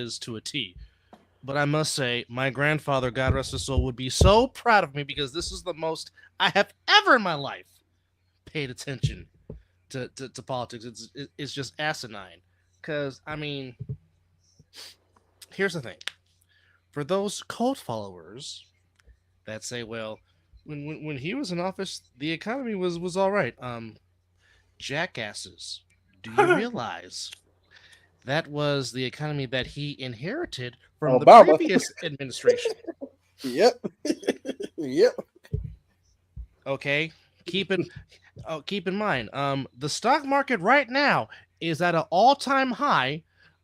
is to a T. But I must say, my grandfather, God rest his soul, would be so proud of me because this is the most I have ever in my life paid attention to politics. It's just asinine. Because, I mean, here's the thing. For those cult followers that say, well, when he was in office, the economy was all right. Jackasses, do you realize that was the economy that he inherited from the Obama. previous administration? Yep. Yep. Okay, keep it. Keep in mind, the stock market right now is at an all-time high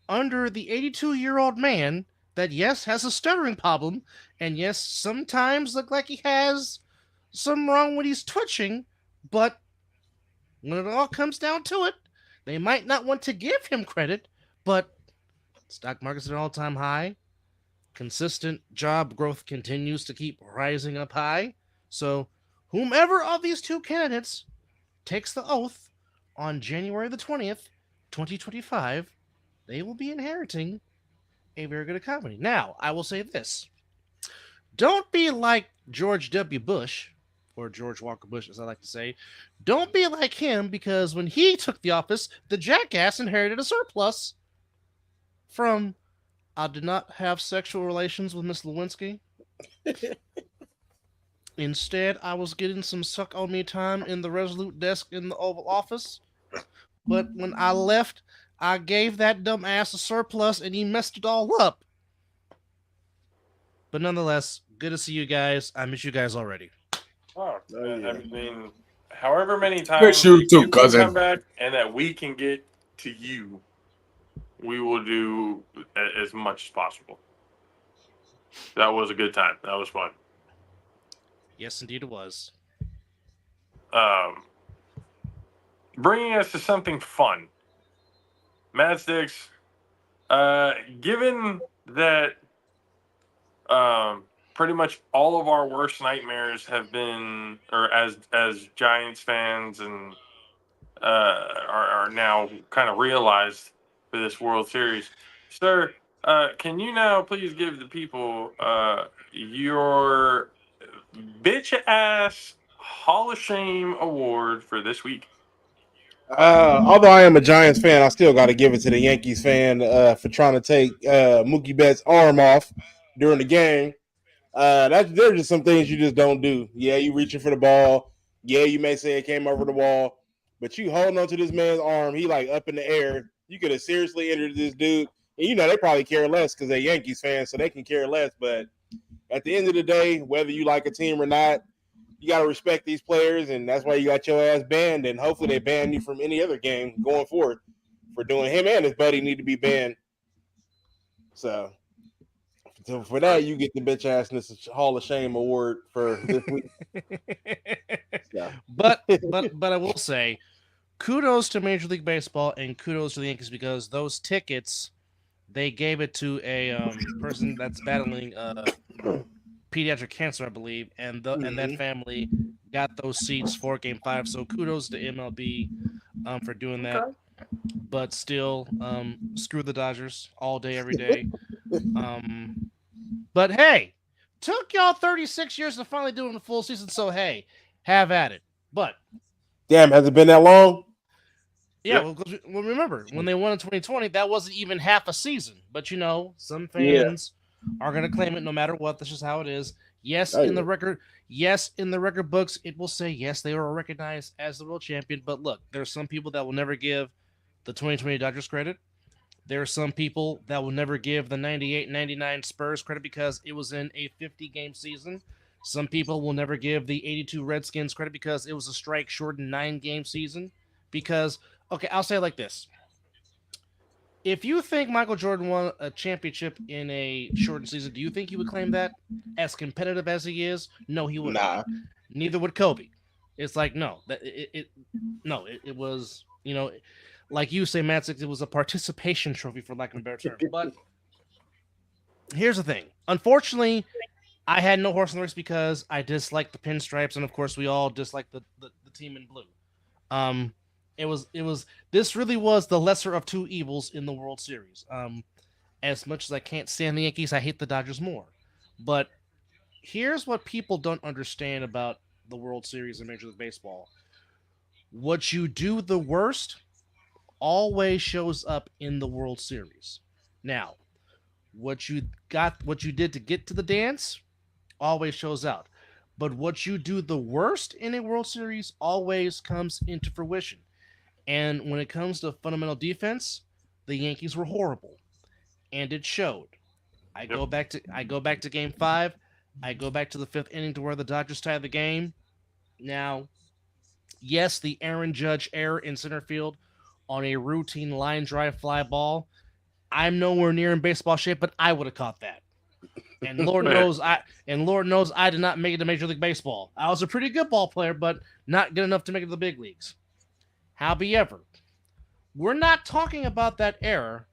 under the 82-year-old man that yes has a stuttering problem, and yes sometimes look like he has some wrong when he's twitching, but when it all comes down to it, they might not want to give him credit, but stock market's at an all-time high. Consistent job growth continues to keep rising up high. So, whomever of these two candidates takes the oath on January the 20th, 2025, they will be inheriting a very good economy. Now, I will say this. Don't be like George W. Bush, or George Walker Bush, as I like to say. Don't be like him because when he took the office, the jackass inherited a surplus from I did not have sexual relations with Miss Lewinsky. Instead, I was getting some suck on me time in the Resolute desk in the Oval Office. But when I left, I gave that dumb ass a surplus and he messed it all up. But nonetheless, good to see you guys. I miss you guys already. Oh, yeah. I mean, however many Miss times you too, you can cousin. come back and that we can get to you, we will do as much as possible. That was a good time. That was fun. Yes, indeed it was. Um, Bringing us to something fun. Mad Sticks, given that pretty much all of our worst nightmares have been, or as Giants fans and are now kind of realized for this World Series, sir, can you now please give the people your bitch ass Hall of Shame award for this week? Although I am a Giants fan, I still got to give it to the Yankees fan for trying to take Mookie Betts' arm off during the game. There's just some things you just don't do. Yeah, you reaching for the ball. Yeah, you may say it came over the wall, but you holding on to this man's arm. He like up in the air. You could have seriously injured this dude. And you know they probably care less because they're Yankees fans, so they can care less. But at the end of the day, whether you like a team or not, you got to respect these players, and that's why you got your ass banned. And hopefully they ban you from any other game going forward for doing. Him and his buddy need to be banned. So for that, you get the bitch assness Hall of Shame award for this week. Yeah. but I will say, kudos to Major League Baseball and kudos to the Yankees because those tickets they gave it to a person that's battling pediatric cancer, I believe, and that family got those seats for Game 5. So kudos to MLB for doing that. Okay. But still, screw the Dodgers all day, every day. But hey, took y'all 36 years to finally do it in the full season. So hey, have at it. But damn, has it been that long? yeah, well, remember when they won in 2020, that wasn't even half a season. But you know, some fans are gonna claim it no matter what. That's just how it is. Yes, in the record, books, it will say yes, they were recognized as the world champion. But look, there are some people that will never give the 2020 Dodgers credit. There are some people that will never give the 98-99 Spurs credit because it was in a 50-game season. Some people will never give the 82 Redskins credit because it was a strike-shortened 9-game season. Because, okay, I'll say it like this. If you think Michael Jordan won a championship in a shortened season, do you think he would claim that as competitive as he is? No, he wouldn't. Nah. Neither would Kobe. It's like, no. It was, you know, like you say, Matt, it was a participation trophy, for lack of a better term. But here's the thing. Unfortunately, I had no horse in the race because I disliked the pinstripes, and of course, we all dislike the team in blue. This really was the lesser of two evils in the World Series. As much as I can't stand the Yankees, I hate the Dodgers more. But here's what people don't understand about the World Series in Major League Baseball. What you do the worst always shows up in the World Series. Now, what you did to get to the dance always shows out. But what you do the worst in a World Series always comes into fruition. And when it comes to fundamental defense, the Yankees were horrible, and it showed. Yep. I go back to Game 5. I go back to the 5th inning to where the Dodgers tied the game. Now, yes, the Aaron Judge error in center field on a routine line drive fly ball. I'm nowhere near in baseball shape, but I would have caught that. And Lord knows I did not make it to Major League Baseball. I was a pretty good ball player, but not good enough to make it to the big leagues. However, we're not talking about that error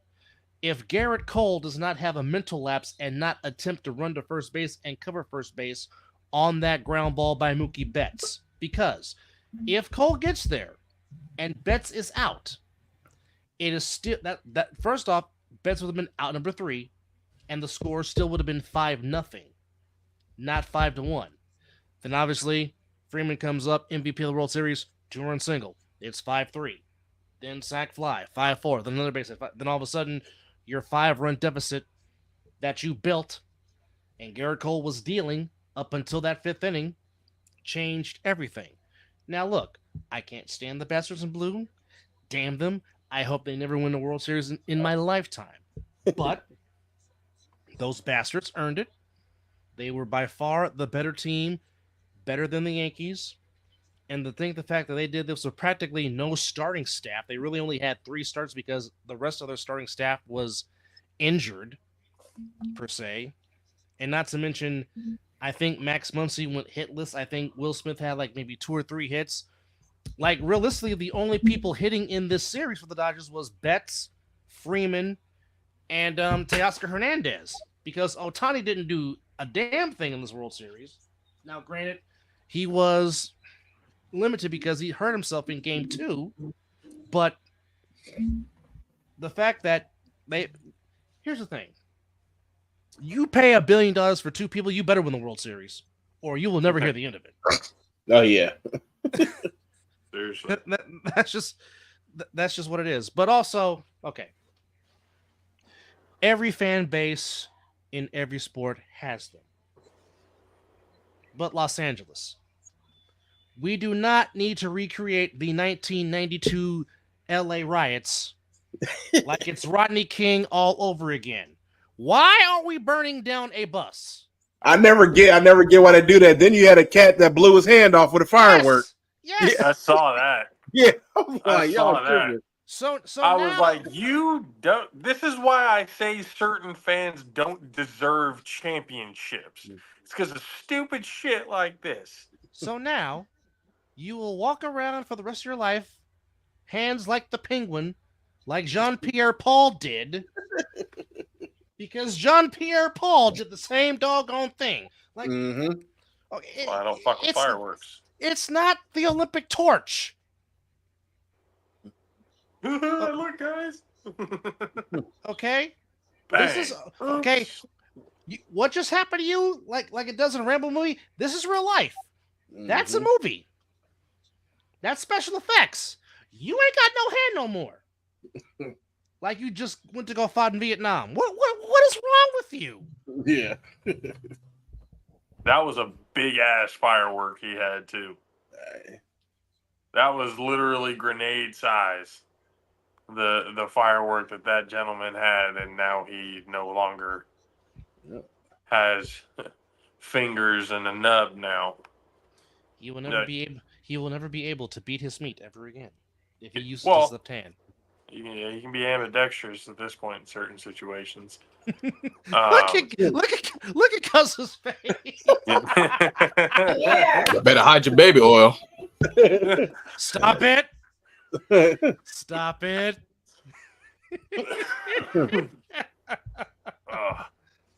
if Garrett Cole does not have a mental lapse and not attempt to run to first base and cover first base on that ground ball by Mookie Betts. Because if Cole gets there and Betts is out, it is still that first off, Betts would have been out number 3, and the score still would have been 5-0, not 5-1. Then obviously Freeman comes up, MVP of the World Series, 2-run single. It's 5-3. Then sack fly, 5-4. Then another base hit. Then all of a sudden, your 5-run deficit that you built and Garrett Cole was dealing up until that 5th inning changed everything. Now look, I can't stand the bastards in blue. Damn them. I hope they never win the World Series in my lifetime. But those bastards earned it. They were by far the better team, better than the Yankees. And the fact that they did this with practically no starting staff, they really only had 3 starts because the rest of their starting staff was injured, per se. And not to mention, I think Max Muncy went hitless. I think Will Smith had like maybe 2 or 3 hits. Like, realistically, the only people hitting in this series for the Dodgers was Betts, Freeman, and Teoscar Hernandez. Because Ohtani didn't do a damn thing in this World Series. Now, granted, he was limited because he hurt himself in Game 2. But the fact that here's the thing. You pay $1 billion for 2 people, you better win the World Series. Or you will never hear the end of it. Oh, yeah. Seriously. That's just what it is. But also, okay. Every fan base in every sport has them. But Los Angeles. We do not need to recreate the 1992 LA riots like it's Rodney King all over again. Why are we burning down a bus? I never get why they do that. Then you had a cat that blew his hand off with a firework. Yes. I saw that. Yeah. I saw that. So I was like, you don't. This is why I say certain fans don't deserve championships. It's because of stupid shit like this. So now, you will walk around for the rest of your life, hands like the penguin, like Jean-Pierre Paul did, because Jean-Pierre Paul did the same doggone thing. Like, Mm-hmm. okay, Well, I don't fuck with fireworks. It's not the Olympic torch. Look, guys. Okay? Bang. This is okay. What just happened to you? Like it does in a Rambo movie? This is real life. That's a movie. That's special effects. You ain't got no hand no more. Like you just went to go fight in Vietnam. What is wrong with you? Yeah. That was a big ass firework he had too. That was literally grenade size. The firework that gentleman had, and now he no longer has fingers and a nub now. He will never be able. He will never be able to beat his meat ever again if he uses Well, his left hand. You can be ambidextrous at this point in certain situations. Look at Cuz's face. Better hide your baby oil. Stop it. Stop it.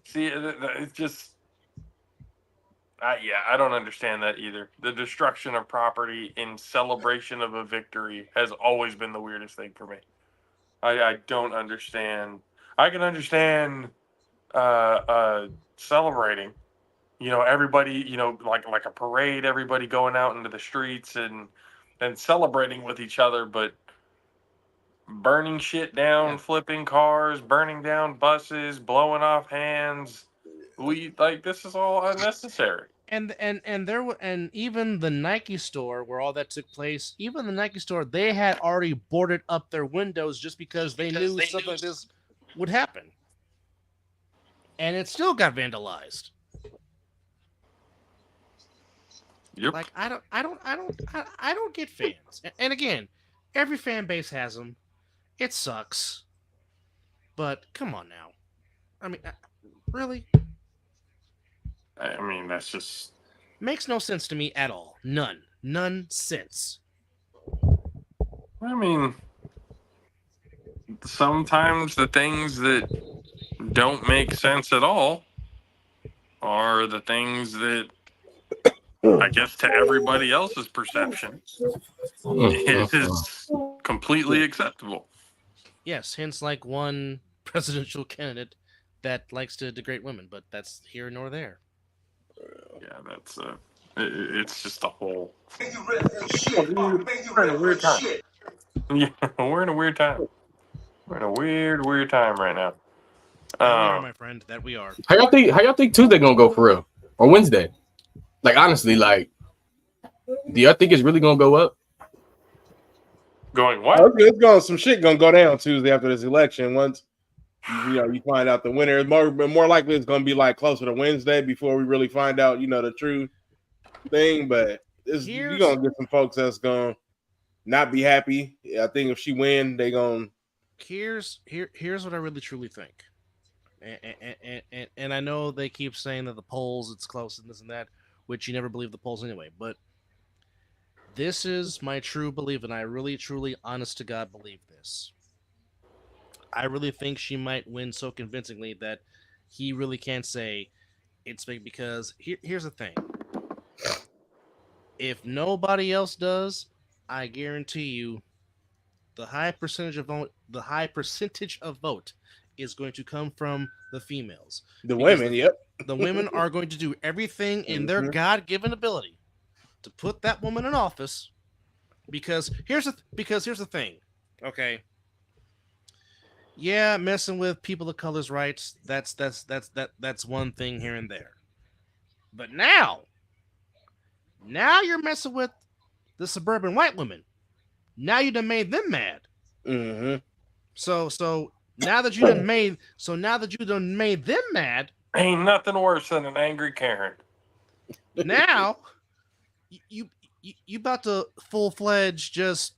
See, it's just... I don't understand that either. The destruction of property in celebration of a victory has always been the weirdest thing for me. I don't understand. I can understand celebrating. Everybody, like a parade, everybody going out into the streets and celebrating with each other, but burning shit down, Yeah. flipping cars, burning down buses, blowing off hands. This is all unnecessary. And there were, and even the Nike store where all that took place, even the Nike store, they had already boarded up their windows just because they knew something like this would happen, and it still got vandalized. Yep. Like I don't get fans. And again, every fan base has them. It sucks, but come on now. I mean, really I mean, that's just. makes no sense to me at all. None sense. I mean, sometimes the things that don't make sense at all are the things that, I guess, to everybody else's perception, is completely acceptable. Yes, hence like one presidential candidate that likes to degrade women, but that's here nor there. Yeah, that's it's just a whole. We're in a weird time. Yeah, we're in a weird time. We're in a weird time right now. That we are, my friend. That we are. How y'all think Tuesday gonna go for real? Or Wednesday? Like honestly, like do y'all think it's really gonna go up? Going what? It's going some shit gonna go down Tuesday after this election. Once you find out the winner, it's more likely it's gonna be like closer to Wednesday before we really find out the true thing. But you're gonna get some folks that's gonna not be happy. I think if she win, they gonna. Here's what I really truly think. And I know they keep saying that the polls it's close and this and that, which you never believe the polls anyway. But this is my true belief, and I really, truly, honest to God, believe this. I really think she might win so convincingly that he really can't say it's big because here's the thing. If nobody else does, I guarantee you the high percentage of vote is going to come from the females. The women, yep. The women are going to do everything in their God-given ability to put that woman in office because here's the thing. Okay. Yeah, messing with people of color's rights, that's one thing here and there. But now you're messing with the suburban white women. Now you done made them mad. Mm-hmm. So now that you done made them mad, ain't nothing worse than an angry Karen. Now you about to full-fledged just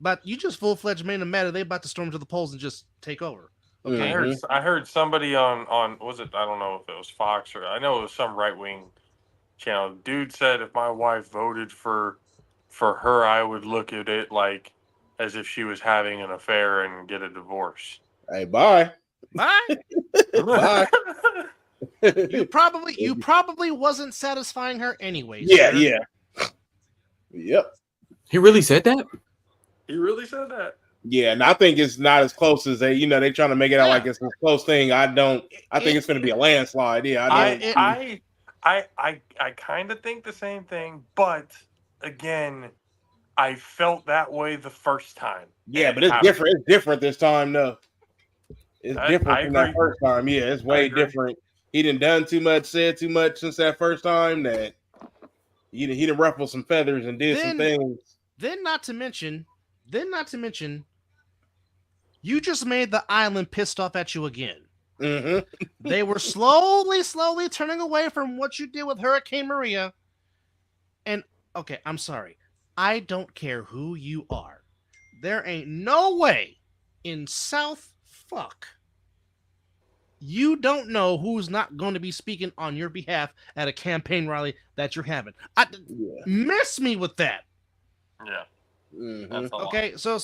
but you just full-fledged made them mad and they about to storm to the polls and just take over. Okay. I heard somebody on was it, I don't know if it was Fox or I know it was some right-wing channel. Dude said if my wife voted for her, I would look at it like as if she was having an affair and get a divorce. Hey, bye. Bye. Bye. You probably wasn't satisfying her anyway. Yeah, sir. yeah. Yep. He really said that? He really said that. Yeah, and I think it's not as close as they trying to make it out like it's a close thing. I think it's going to be a landslide. Yeah, I kind of think the same thing, but again, I felt that way the first time. Yeah, but it's different. It's different this time, though. It's different from that first time. Yeah, it's way different. He done too much, said too much since that first time that he done ruffled some feathers and did some things. Then not to mention, you just made the island pissed off at you again. Mm-hmm. They were slowly turning away from what you did with Hurricane Maria. And okay, I'm sorry. I don't care who you are. There ain't no way in South fuck you don't know who's not going to be speaking on your behalf at a campaign rally that you're having. Miss me with that. Yeah. Mm-hmm. Okay, so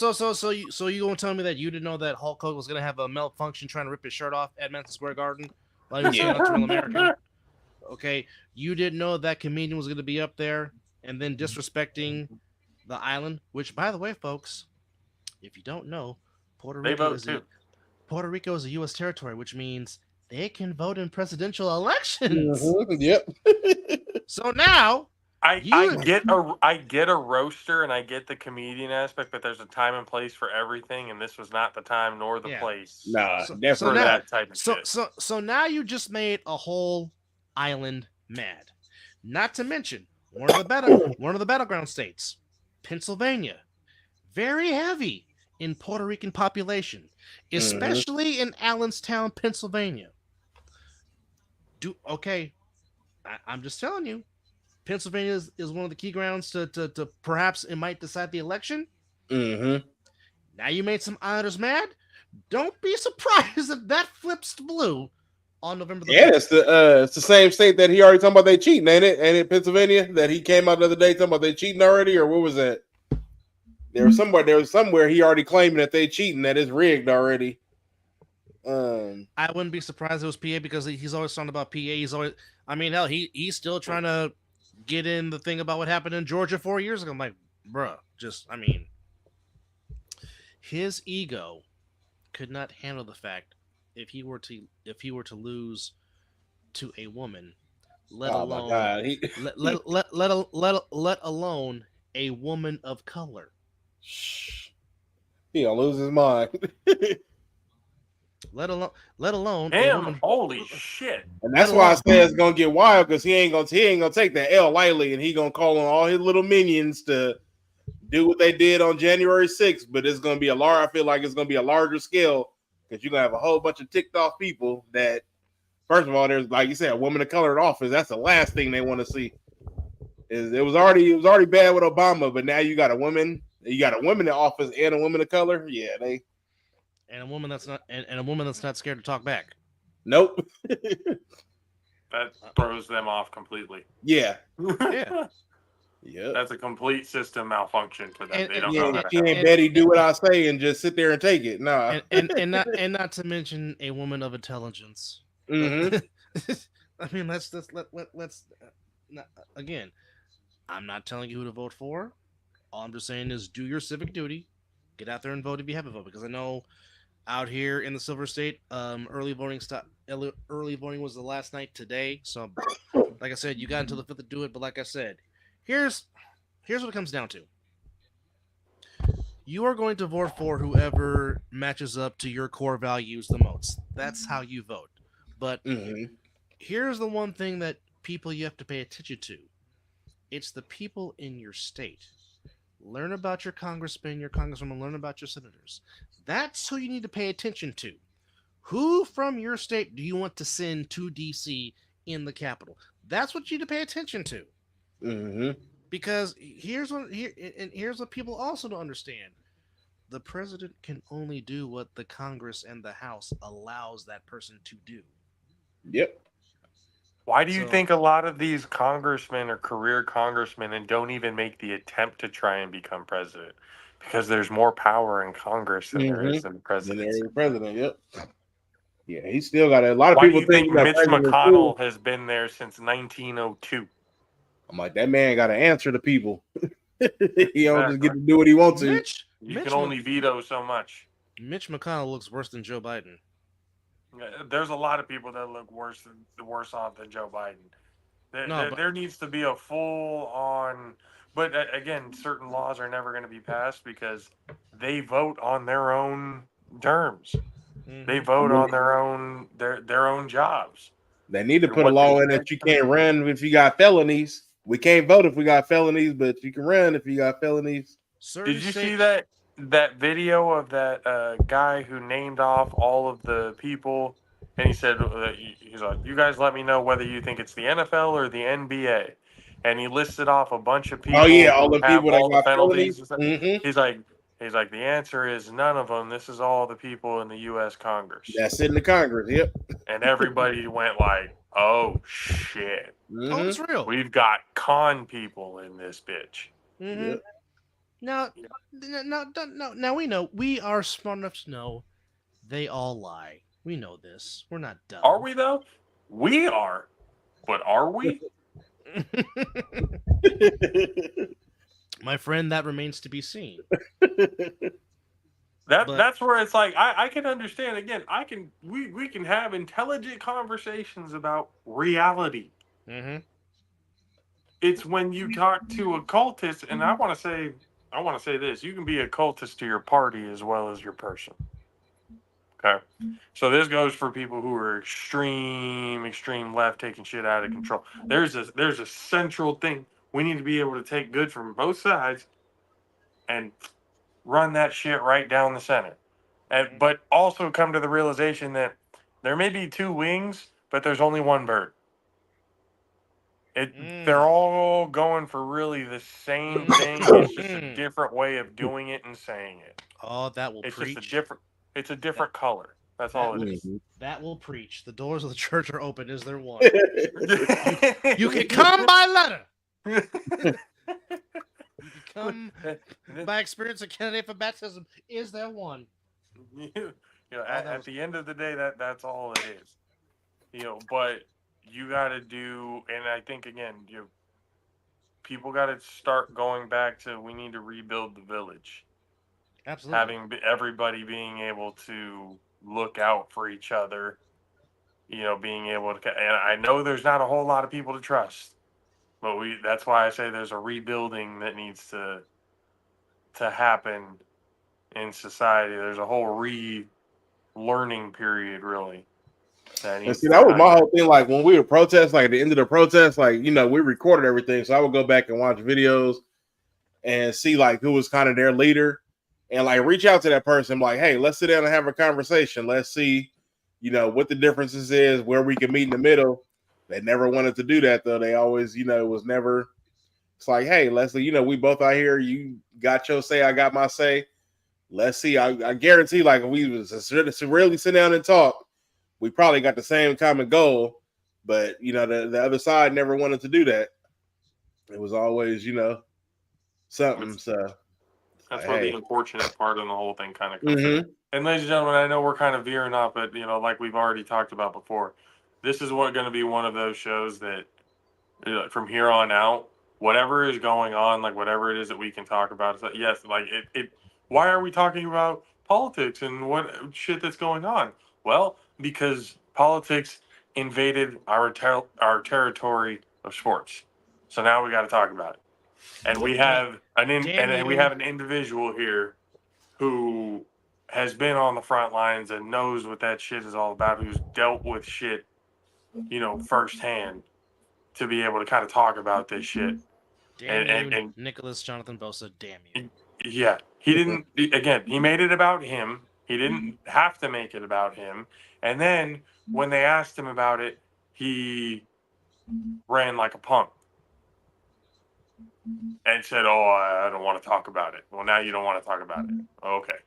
you gonna tell me that you didn't know that Hulk Hogan was gonna have a malfunction trying to rip his shirt off at Madison Square Garden while he was saying that's Real American? Okay, you didn't know that comedian was gonna be up there and then disrespecting the island. Which, by the way, folks, if you don't know, Puerto Puerto Rico is a U.S. territory, which means they can vote in presidential elections. Yep. So now I you, get a roaster and I get the comedian aspect, but there's a time and place for everything, and this was not the time nor the yeah. place Nah, So definitely for now, not. that type of so shit. so so now you just made a whole island mad. Not to mention one of the battleground states, Pennsylvania, very heavy in Puerto Rican population, Mm-hmm. especially in Allenstown, Pennsylvania. I'm just telling you, Pennsylvania is one of the key grounds to perhaps it might decide the election. Mm-hmm. Now you made some Islanders mad. Don't be surprised if that flips to blue on November the Yeah, 5th. it's the same state that he already talking about they cheating, ain't it? Ain't it Pennsylvania that he came out the other day talking about they cheating already, or what was that? There was somewhere he already claiming that they cheating, that it's rigged already. I wouldn't be surprised if it was PA because he's always talking about PA. He's always, I mean, hell, he's still trying to get in the thing about what happened in Georgia 4 years ago. I'm like, bruh, I mean, his ego could not handle the fact if he were to lose to a woman, let Oh my alone god, let alone a woman of color. he gonna lose his mind. Let alone a Damn, woman. holy shit. And that's why I say it's gonna get wild because he ain't gonna take that L lightly, and he gonna call on all his little minions to do what they did on January 6th. But it's gonna be I feel like it's gonna be a larger scale because you're gonna have a whole bunch of ticked off people that, first of all, there's like you said, a woman of color in office. That's the last thing they want to see. It was already bad with Obama, but now you got a woman in office and a woman of color. Yeah, they and a woman that's not scared to talk back. nope. That throws them off completely. Yeah. Yeah. Yeah. That's a complete system malfunction for them. They don't Yeah, know how to she handle ain't Betty do what I say and just sit there and take it. Nah. and not to mention a woman of intelligence. Mm-hmm. I mean, let's not, again. I'm not telling you who to vote for. All I'm just saying is do your civic duty. Get out there and vote if you have a vote. Because I know out here in the Silver State, early voting was the last night today. So, like I said, you got until the 5th to do it. But like I said, here's what it comes down to. You are going to vote for whoever matches up to your core values the most. That's how you vote. But here's the one thing that people you have to pay attention to. It's the people in your state. Learn about your congressman, your congresswoman, learn about your senators. That's who you need to pay attention to. Who from your state do you want to send to DC in the Capitol? That's what you need to pay attention to. Because here's what people also don't understand. The president can only do what the Congress and the House allows that person to do. Yep. Why do you think a lot of these congressmen are career congressmen and don't even make the attempt to try and become president? Because there's more power in Congress than there is in the presidency. Yep. Yeah, he still got a lot of Why do people you think Mitch president McConnell has been there since 1902? I'm like, that man got to answer to people. He don't just get to do what he wants to. You can only veto so much. Mitch McConnell looks worse than Joe Biden. There's a lot of people that look worse off than Joe Biden. There needs to be a full on, but again, certain laws are never going to be passed because they vote on their own terms. They vote on their own jobs. They need to put a law in that you can't run if you got felonies. We can't vote if we got felonies, but you can run if you got felonies. Did you see that video of that guy who named off all of the people, and he said, he's like, you guys let me know whether you think it's the NFL or the NBA, and he listed off a bunch of people. Oh yeah, all the have people all that got the penalties. felonies. He's like, the answer is none of them. This is all the people in the U.S. Congress. That's in the Congress. Yep. And everybody went like, oh shit. Oh, it's real. We've got con people in this bitch. Yep. Now we know. We are smart enough to know they all lie. We know this. We're not dumb. Are we though? We are. But are we? My friend, that remains to be seen. That's where it's like I can understand again. We can have intelligent conversations about reality. Mm-hmm. It's when you talk to a cultist, and I want to say this: you can be a cultist to your party as well as your person. Okay, so this goes for people who are extreme left, taking shit out of control. There's a central thing we need to be able to take good from both sides and run that shit right down the center. And but also come to the realization that there may be two wings, but there's only one bird. They're all going for really the same thing. It's just a different way of doing it and saying it. Oh, that will It's just a preach. different. It's a different color. That's That all it will is. that will preach. The doors of the church are open. Is there one? You can come by letter. You can come by experience a candidate for baptism. Is there one? At the end of the day, that's all it is. But you got to do, and I think again, people got to start going back to we need to rebuild the village. Absolutely. Having everybody being able to look out for each other, being able to, and I know there's not a whole lot of people to trust, but that's why I say there's a rebuilding that needs to happen in society. There's a whole learning period really that And needs see, to that was my happen. whole thing. Like when we would protest, like at the end of the protest, like we recorded everything, so I would go back and watch videos and see like who was kind of their leader, and like reach out to that person, like, hey, let's sit down and have a conversation. Let's see, what the differences is, where we can meet in the middle. They never wanted to do that though. They always, it was never. It's like, hey, Leslie, we both out here. You got your say, I got my say. Let's see. I guarantee, like, if we was to really sit down and talk, we probably got the same common goal. But the other side never wanted to do that. It was always, something. So That's like, where the hey, unfortunate part of the whole thing kind of comes in. And ladies and gentlemen, I know we're kind of veering off, but like we've already talked about before, this is going to be one of those shows that from here on out, whatever is going on, like whatever it is that we can talk about, it's like, yes, like it. Why are we talking about politics and what shit that's going on? Well, because politics invaded our territory of sports, so now we got to talk about it. And we have an individual here who has been on the front lines and knows what that shit is all about, who's dealt with shit, firsthand to be able to kind of talk about this shit. Damn you, Nicholas Jonathan Bosa. Damn you. Yeah, he didn't. Again, he made it about him. He didn't have to make it about him. And then when they asked him about it, he ran like a punk and said, "Oh, I don't want to talk about it." Well, now you don't want to talk about it. Okay,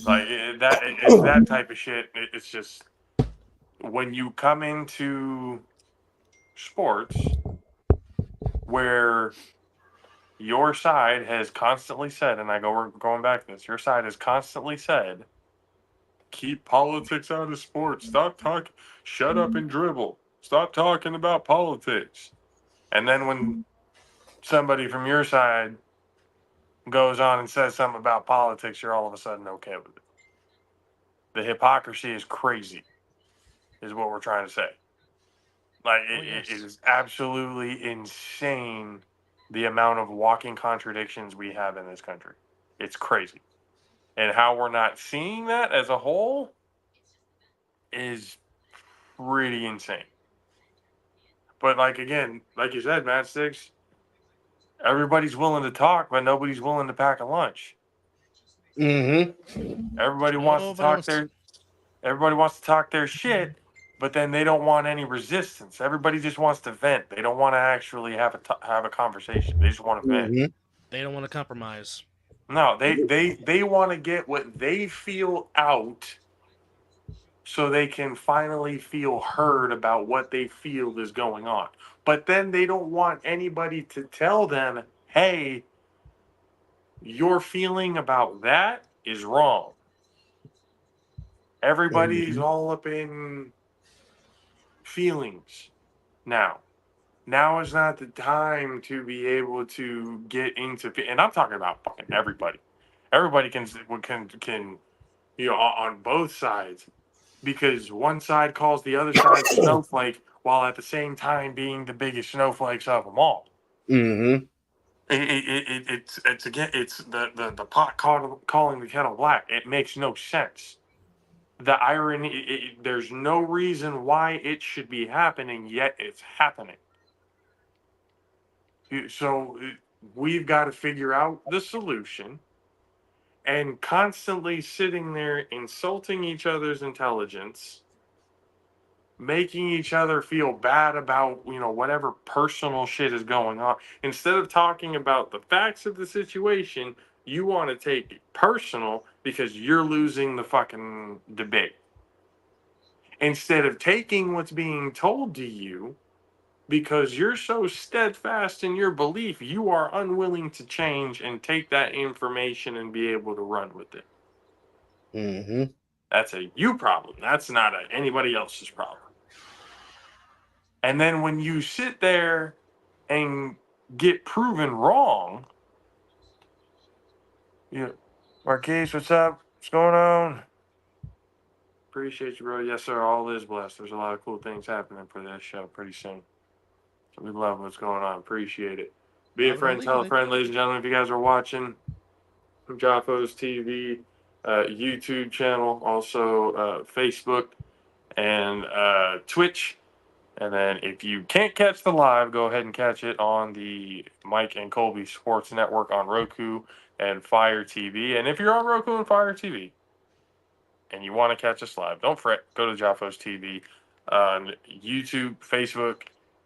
like it's that type of shit. It's just when you come into sports where your side has constantly said, and we're going back to this, your side has constantly said, keep politics out of sports. Stop talking, shut up and dribble. Stop talking about politics. And then when somebody from your side goes on and says something about politics, you're all of a sudden okay with it. The hypocrisy is crazy, is what we're trying to say. Like, it is absolutely insane the amount of walking contradictions we have in this country. It's crazy. And how we're not seeing that as a whole is pretty insane. But like again, like you said, Matt Six, everybody's willing to talk, but nobody's willing to pack a lunch. Everybody wants to talk their shit, but then they don't want any resistance. Everybody just wants to vent. They don't want to actually have a conversation. They just want to vent. They don't want to compromise. No, they want to get what they feel out so they can finally feel heard about what they feel is going on. But then they don't want anybody to tell them, hey, your feeling about that is wrong. Everybody's all up in feelings now. Now is not the time to be able to get into, and I'm talking about fucking everybody. Everybody can on both sides, because one side calls the other side a snowflake while at the same time being the biggest snowflakes of them all. Mm-hmm. It's again, it's the pot calling the kettle black. It makes no sense. The irony, there's no reason why it should be happening, yet it's happening. So we've got to figure out the solution, and constantly sitting there insulting each other's intelligence, making each other feel bad about whatever personal shit is going on. Instead of talking about the facts of the situation, you want to take it personal because you're losing the fucking debate. Instead of taking what's being told to you, because you're so steadfast in your belief, you are unwilling to change and take that information and be able to run with it. Mm-hmm. That's a you problem. That's not anybody else's problem. And then when you sit there and get proven wrong, Marquise, what's up? What's going on? Appreciate you, bro. Yes, sir. All is blessed. There's a lot of cool things happening for this show pretty soon. So we love what's going on. Appreciate it. Be a Love it or friend, leave tell a it. friend, ladies and gentlemen. If you guys are watching, Jaffo's TV, YouTube channel, also Facebook and Twitch. And then if you can't catch the live, go ahead and catch it on the Mike and Colby Sports Network on Roku and Fire TV. And if you're on Roku and Fire TV and you want to catch us live, don't fret. Go to Jaffo's TV on YouTube, Facebook,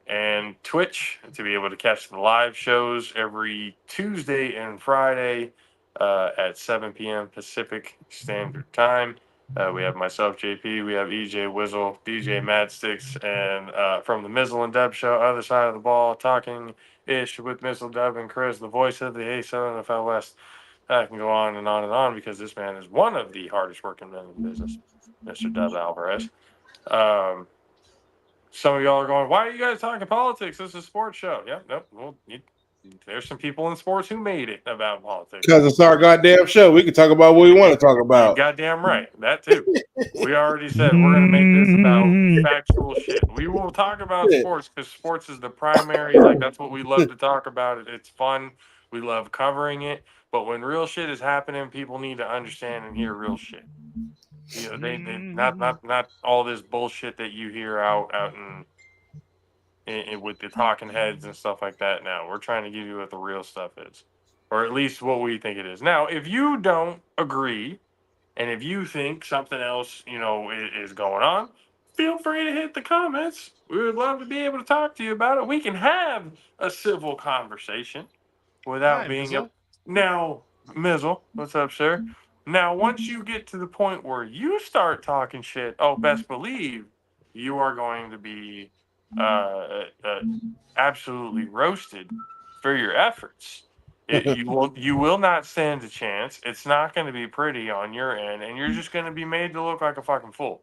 and Twitch to be able to catch the live shows every Tuesday and Friday at 7 p.m. Pacific Standard Time. We have myself, JP. We have EJ Wizzle, DJ Madsticks, and from the Mizzle and Dub Show, other side of the ball, talking ish with Mizzle, Dub, and Chris, the voice of the A7 NFL West. I can go on and on and on because this man is one of the hardest working men in the business, Mr. Dub Alvarez. Some of y'all are going, why are you guys talking politics? This is a sports show. Yeah, nope. Well, there's some people in sports who made it about politics. Because it's our goddamn show. We can talk about what we want to talk You about. goddamn right. That too. We already said we're going to make this about factual shit. We will talk about Shit. sports because sports is the primary. Like, that's what we love to talk about. It's fun. We love covering it. But when real shit is happening, people need to understand and hear real shit. They not all this bullshit that you hear out in with the talking heads and stuff like that. Now we're trying to give you what the real stuff is, or at least what we think it is. Now, if you don't agree, and if you think something else, is going on, feel free to hit the comments. We would love to be able to talk to you about it. We can have a civil conversation without Hi, being Mizzle. now, Mizzle, what's up, sir? Now, once you get to the point where you start talking shit, oh, best believe you are going to be absolutely roasted for your efforts. You will not stand a chance. It's not going to be pretty on your end, and you're just going to be made to look like a fucking fool.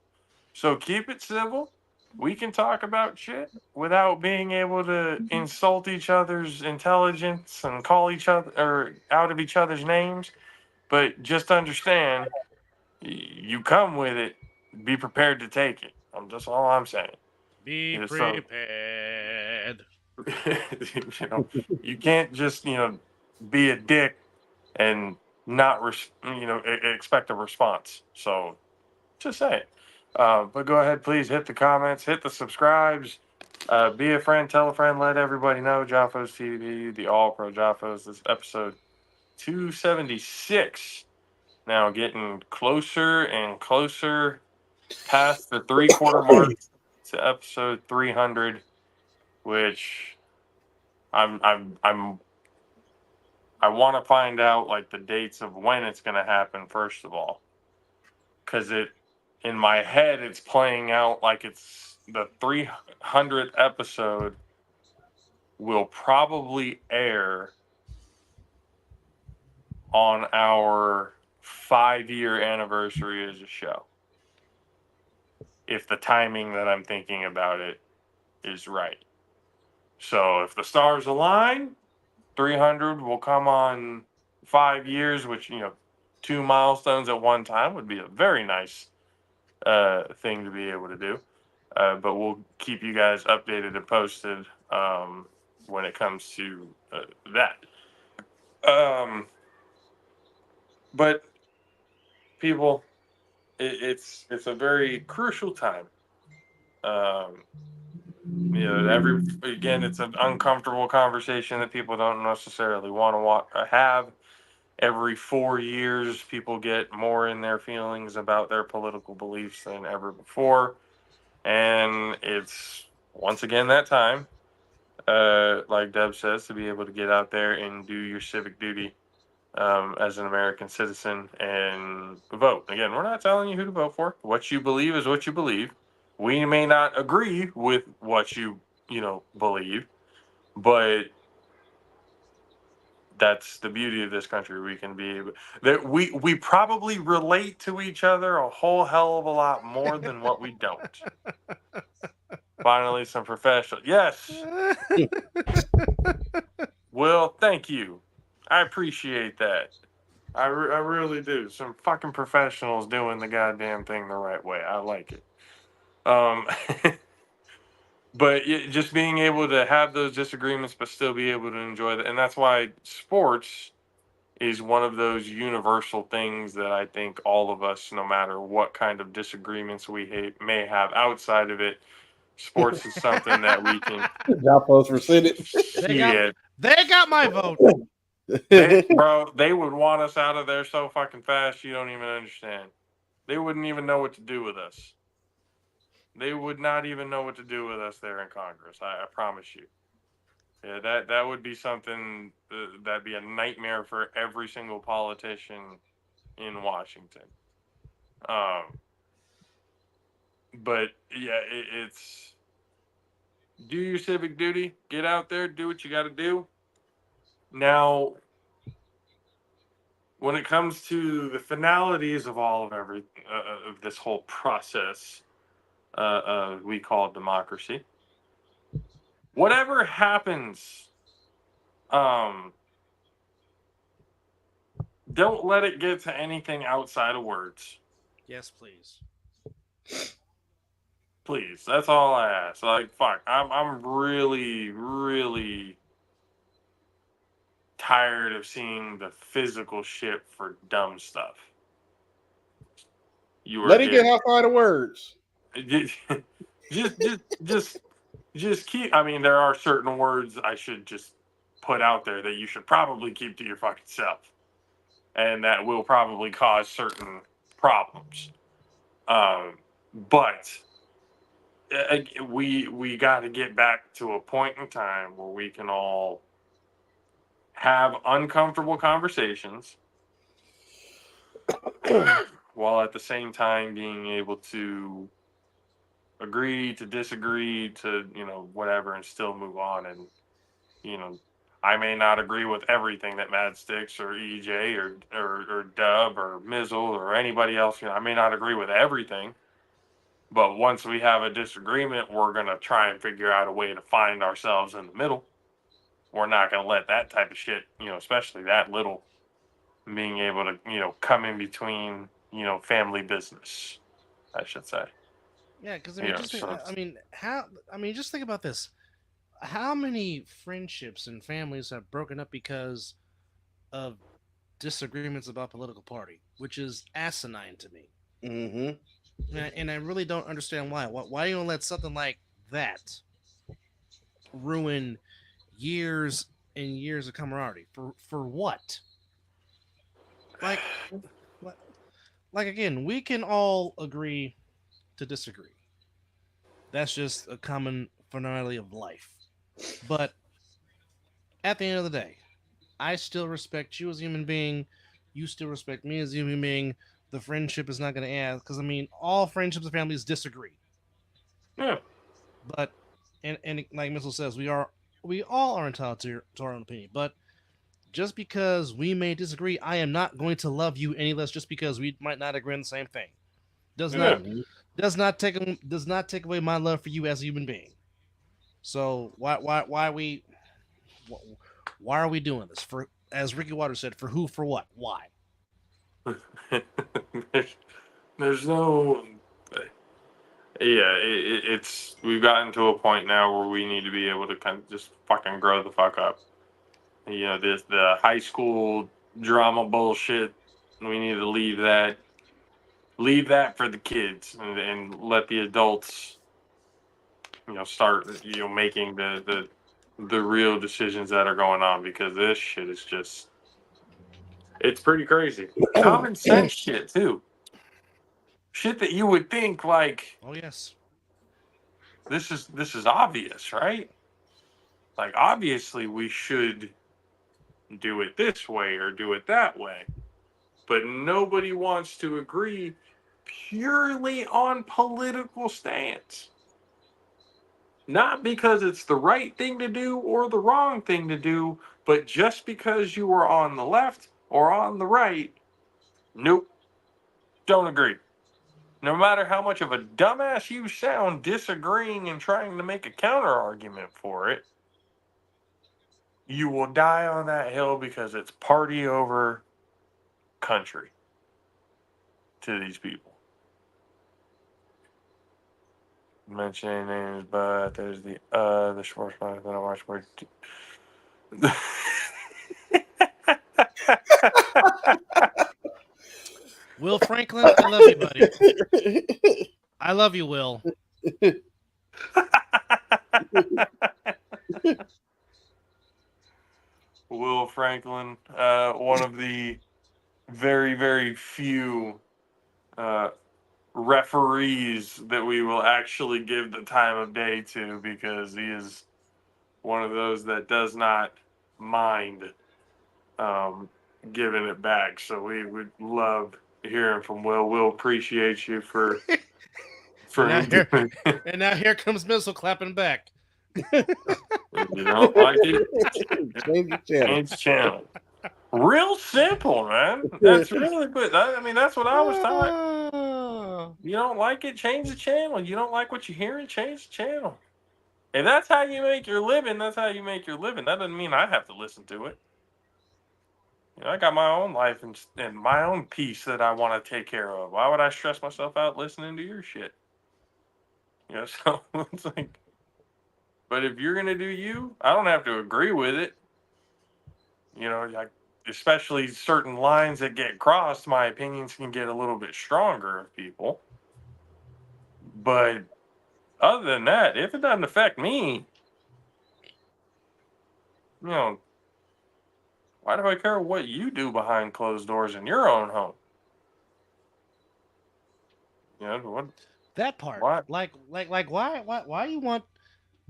So keep it civil. We can talk about shit without being able to insult each other's intelligence and call each other or out of each other's names. But just understand, you come with it. Be prepared to take it. That's all I'm saying. Be So prepared. you know, you can't just be a dick and not expect a response. So just say it. But go ahead, please hit the comments, hit the subscribes, be a friend, tell a friend, let everybody know. Jaffos TV, the All Pro Jaffos. This is episode 276. Now getting closer and closer past the 3/4 mark to episode 300, which I want to find out like the dates of when it's going to happen first of all, because in my head it's playing out like it's the 300th episode will probably air on our 5-year anniversary as a show, if the timing that I'm thinking about it is right. So if the stars align, 300 will come on 5 years, which two milestones at one time would be a very nice thing to be able to do. But we'll keep you guys updated and posted when it comes to that. Um, but people, it's a very crucial time. Um, every again, it's an uncomfortable conversation that people don't necessarily want to have. Every 4 years, people get more in their feelings about their political beliefs than ever before, and it's once again that time, like Deb says, to be able to get out there and do your civic duty as an American citizen and vote. Again, we're not telling you who to vote for. What you believe is what you believe. We may not agree with what you believe, but that's the beauty of this country. We can be that we probably relate to each other a whole hell of a lot more than what we don't. Finally, some professional. Yes, Will. Thank you. I appreciate that. I really do. Some fucking professionals doing the goddamn thing the right way. I like it. Um, but just being able to have those disagreements, but still be able to enjoy that, and that's why sports is one of those universal things that I think all of us, no matter what kind of disagreements may have outside of it, sports is something that we can Jaffos for Senate. They got shit. they got my vote. Bro, they would want us out of there so fucking fast you don't even understand. They wouldn't even know what to do with us. They would not even know what to do with us there in Congress. I promise you. Yeah, that would be something that'd be a nightmare for every single politician in Washington. Um, but yeah, it's do your civic duty, get out there, do what you got to do. Now, when it comes to the finalities of all of of this whole process, we call democracy. Whatever happens, um, don't let it get to anything outside of words. Yes, please. Please, that's all I ask. Like, fuck, I'm really, really tired of seeing the physical shit for dumb stuff. You are Let it get getting outside of words. just, just, just keep. I mean, there are certain words I should just put out there that you should probably keep to your fucking self, and that will probably cause certain problems. But we got to get back to a point in time where we can all have uncomfortable conversations while at the same time being able to agree to disagree to whatever and still move on. And you know I may not agree with everything that Mad Sticks or EJ or Dub or Mizzle or anybody else. I may not agree with everything, but once we have a disagreement, we're gonna try and figure out a way to find ourselves in the middle. We're not gonna let that type of shit, especially that little, being able to, come in between, family business, I should say. Yeah, because just think. So Just think about this. How many friendships and families have broken up because of disagreements about political party, which is asinine to me. Mm-hmm. And I really don't understand why. Why you gonna let something like that ruin years and years of camaraderie? For what? Like, like again, we can all agree to disagree. That's just a common finality of life. But at the end of the day, I still respect you as a human being. You still respect me as a human being. The friendship is not going to end because all friendships and families disagree. yeah, But and like Missile says, we all are entitled to our own opinion. But just because we may disagree, I am not going to love you any less just because we might not agree on the same thing. Does yeah. not take away my love for you as a human being. So why are we doing this? For, as Ricky Waters said, for who, for what, why? there's no. Yeah, it's we've gotten to a point now where we need to be able to kind of just fucking grow the fuck up. You know, this the high school drama bullshit. We need to leave that for the kids and let the adults, start making the real decisions that are going on, because this shit is just it's pretty crazy. Common sense shit too. Shit that you would think like Oh yes. this is obvious, right? Like obviously we should do it this way or do it that way. But nobody wants to agree purely on political stance. Not because it's the right thing to do or the wrong thing to do, but just because you are on the left or on the right. Nope, don't agree. No matter how much of a dumbass you sound disagreeing and trying to make a counter argument for it, you will die on that hill because it's party over country to these people. Mentioning names, but there's the short spot that I watch where. Will Franklin, I love you, buddy. I love you, Will. Will Franklin, one of the very, very few uh, referees that we will actually give the time of day to, because he is one of those that does not mind giving it back. So we would love hearing from Will. We'll appreciate you for And now here, doing. and now here comes Missile clapping back. If you don't like it, Change the channel. change channel. Real simple, man. That's really good. I mean, that's what I was taught. Oh. You don't like it, change the channel. You don't like what you're hearing, change the channel. If that's how you make your living, that's how you make your living. That doesn't mean I have to listen to it. I got my own life and my own peace that I want to take care of. Why would I stress myself out listening to your shit? So it's like, but if you're gonna do you, I don't have to agree with it. Like especially certain lines that get crossed, my opinions can get a little bit stronger of people. But other than that, if it doesn't affect me, you know, why do I care what you do behind closed doors in your own home? What? That part, Why? why you want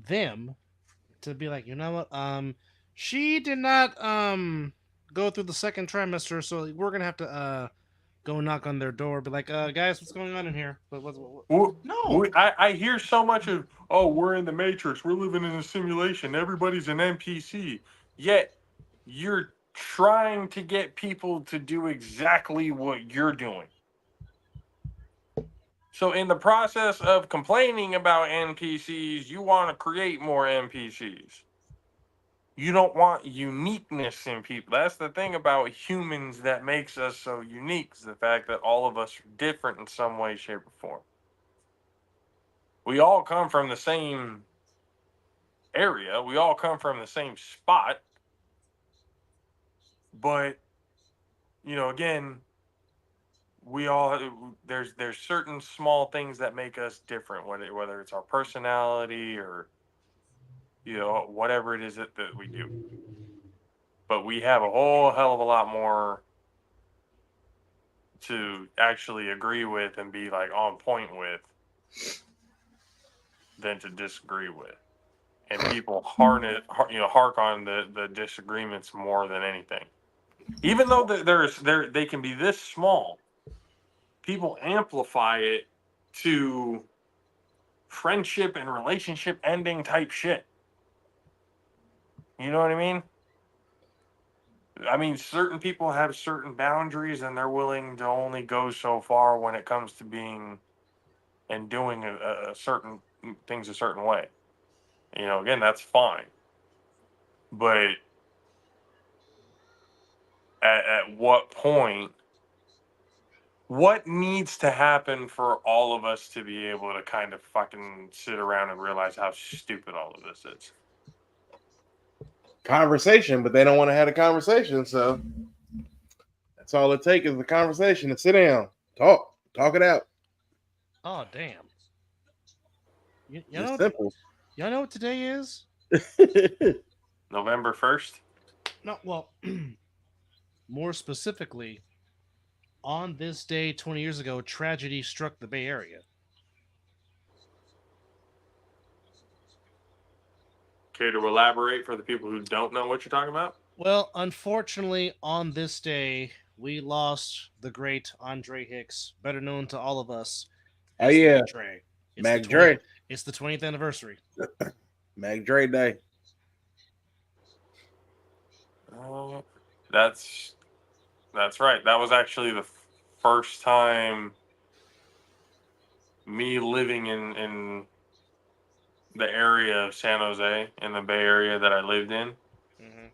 them to be like, you know what? She did not go through the second trimester, so we're gonna have to go knock on their door, be like, guys, what's going on in here? Well, No. I hear so much of, oh, we're in the Matrix, we're living in a simulation, everybody's an NPC. Yet you're trying to get people to do exactly what you're doing. So in the process of complaining about NPCs, you want to create more NPCs. You don't want uniqueness in people. That's the thing about humans that makes us so unique, is the fact that all of us are different in some way, shape, or form. We all come from the same area. We all come from the same spot. But, again, we all there's certain small things that make us different, whether it's our personality or whatever it is that we do. But we have a whole hell of a lot more to actually agree with and be like on point with than to disagree with. And people hark on the disagreements more than anything. Even though they can be this small, people amplify it to friendship and relationship ending type shit. You know what I mean? I mean, certain people have certain boundaries and they're willing to only go so far when it comes to being and doing a certain things a certain way. Again, that's fine. But at what point what needs to happen for all of us to be able to kind of fucking sit around and realize how stupid all of this is? Conversation, but they don't want to have a conversation, so that's all it takes is the conversation to sit down, talk it out. Oh damn! It's simple. Y'all know what today is? November 1st? No, well, more specifically, on this day 20 years ago, tragedy struck the Bay Area. Care to elaborate for the people who don't know what you're talking about? Well, unfortunately, on this day, we lost the great Andre Hicks, better known to all of us Oh as yeah, Mac Dre. It's Mac the Dre. It's the 20th anniversary. Mac Dre Day. That's right. That was actually the first time me living in the area of San Jose, in the Bay Area that I lived in. Mm-hmm.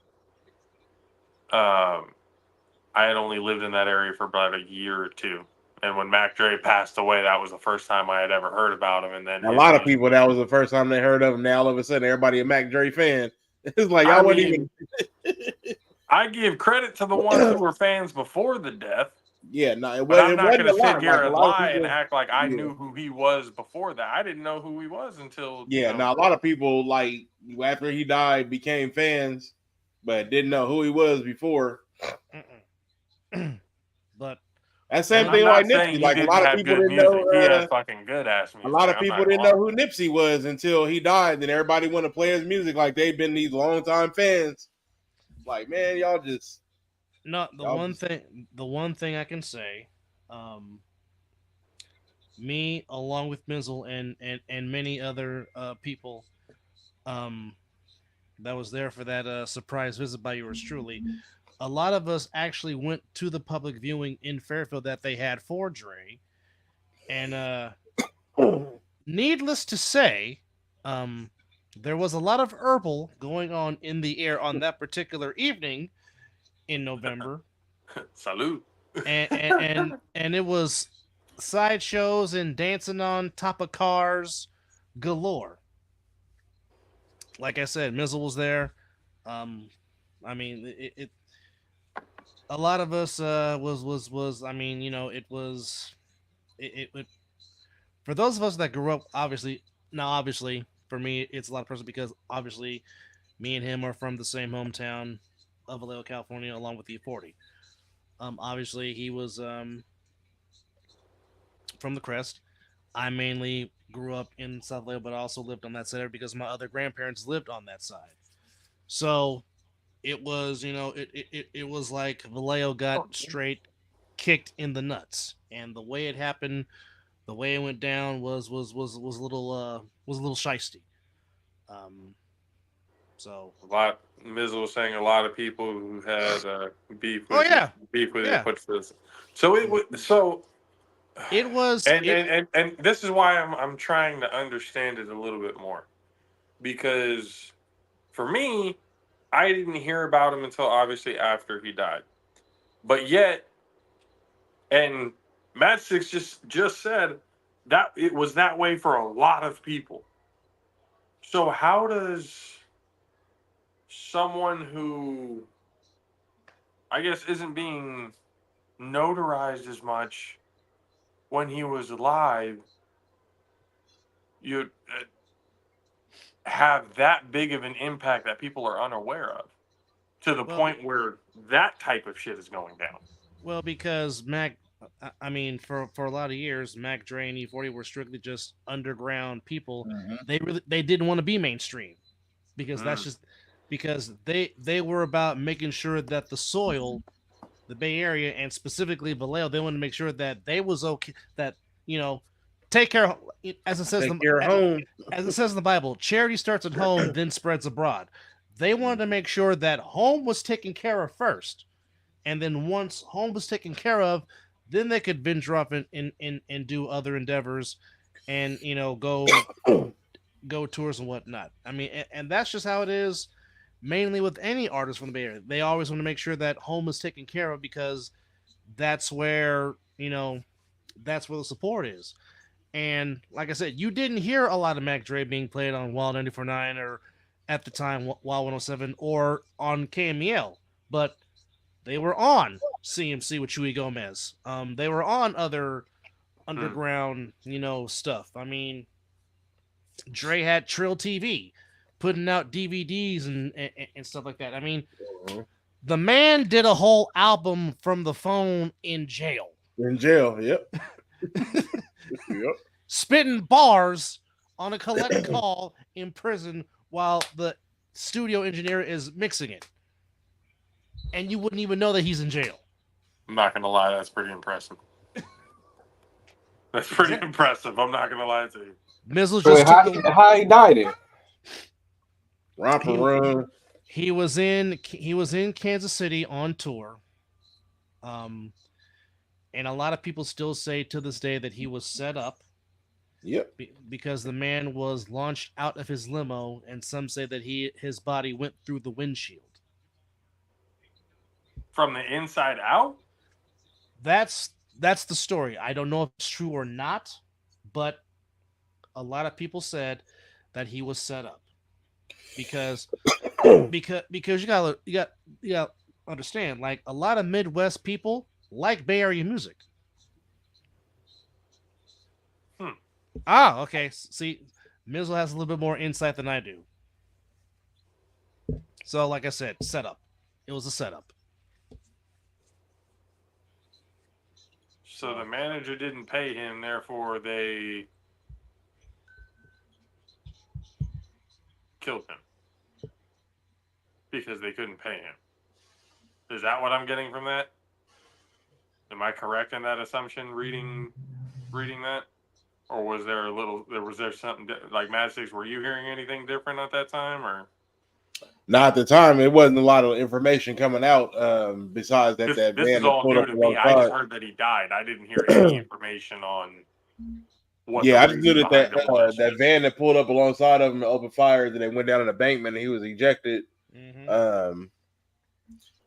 I had only lived in that area for about a year or two. And when Mac Dre passed away, that was the first time I had ever heard about him. And then A lot of people, that was the first time they heard of him. Now all of a sudden, everybody a Mac Dre fan. It's like I y'all wasn't mean, even. I give credit to the ones who were fans before the death, Yeah, no, it, but I'm it not wasn't going a to sit lot. here Like a and lot of lie and people. act like I Yeah. knew who he was before that. I didn't know who he was until Yeah, now a lot of people like after he died became fans, but didn't know who he was before. But that same I'm thing like not saying Nipsey. he Like a didn't lot of have people good didn't music. He know. had fucking good ass music. A lot of I'm people not didn't gonna know lie. who Nipsey was until he died. Then everybody went to play his music like they've been these longtime fans. Like, man, y'all just no, y'all just the one thing I can say, um, me along with Mizzle and many other people, um, that was there for that surprise visit by yours truly. A lot of us actually went to the public viewing in Fairfield that they had for Dre, and needless to say, um, there was a lot of herbal going on in the air on that particular evening in November, Salute. and it was sideshows and dancing on top of cars galore. Like I said, Mizzle was there. I mean, it a lot of us was I mean, you know, it was it for those of us that grew up, obviously. Now obviously for me it's a lot of personal because obviously me and him are from the same hometown of Vallejo, California, along with E40. Obviously he was from the Crest. I mainly grew up in South Vallejo, but I also lived on that side because my other grandparents lived on that side. So it was, you know, it was like Vallejo got straight kicked in the nuts, and the way it happened, the way it went down was a little shisty. Um, so A lot. Mizzle was saying a lot of people who had beef oh with yeah, beef with it yeah, put this. So it was so. it was And, it. and this is why I'm trying to understand it a little bit more, because for me, I didn't hear about him until obviously after he died. But yet, and Matt Six just said that it was that way for a lot of people. So how does someone who I guess isn't being notarized as much when he was alive, you have that big of an impact that people are unaware of, to the Well, point where that type of shit is going down? well, because Mac, I mean, for a lot of years, Mac Dre and E40 were strictly just underground people. They didn't want to be mainstream because that's just because they were about making sure that the soil, the Bay Area, and specifically Vallejo, they wanted to make sure that they was okay. That you know, take care of, as it says take care of home. as it says in the Bible, charity starts at home, then spreads abroad. They wanted to make sure that home was taken care of first, and then once home was taken care of, then they could venture off and do other endeavors, and you know go tours and whatnot. I mean, and that's just how it is. Mainly with any artist from the Bay Area, they always want to make sure that home is taken care of because that's where that's where the support is. And like I said, you didn't hear a lot of Mac Dre being played on Wild 94.9 or at the time Wild 107 or on KMEL, but they were on CMC with Chuy Gomez. They were on other underground, stuff. I mean, Dre had Trill TV putting out DVDs and stuff like that. I mean, the man did a whole album from the phone in jail. In jail, yep. Yep. Spitting bars on a collect call in prison while the studio engineer is mixing it. And you wouldn't even know that he's in jail. I'm not going to lie, that's pretty impressive. That's pretty impressive. I'm not going to lie to you. Mizzle So just how he died in? Romper run. He was in Kansas City on tour. And a lot of people still say to this day that he was set up. Yep. Because the man was launched out of his limo, and some say that his body went through the windshield. From the inside out? That's the story. I don't know if it's true or not, but a lot of people said that he was set up because you got understand, like, a lot of Midwest people like Bay Area music. Ah, okay. See, Mizzle has a little bit more insight than I do. So, like I said, setup. It was a setup. So the manager didn't pay him, therefore they killed him because they couldn't pay him. Is that what I'm getting from that? Am I correct in that assumption? Reading that, or was there something like Mad Six? Were you hearing anything different at that time, or? Not at the time. It wasn't a lot of information coming out. Besides that, This van is all new to me. I just heard that he died. I didn't hear any information on what. Yeah, I just knew that van that pulled up alongside of him opened fire, and they went down an embankment, and he was ejected. Mm-hmm.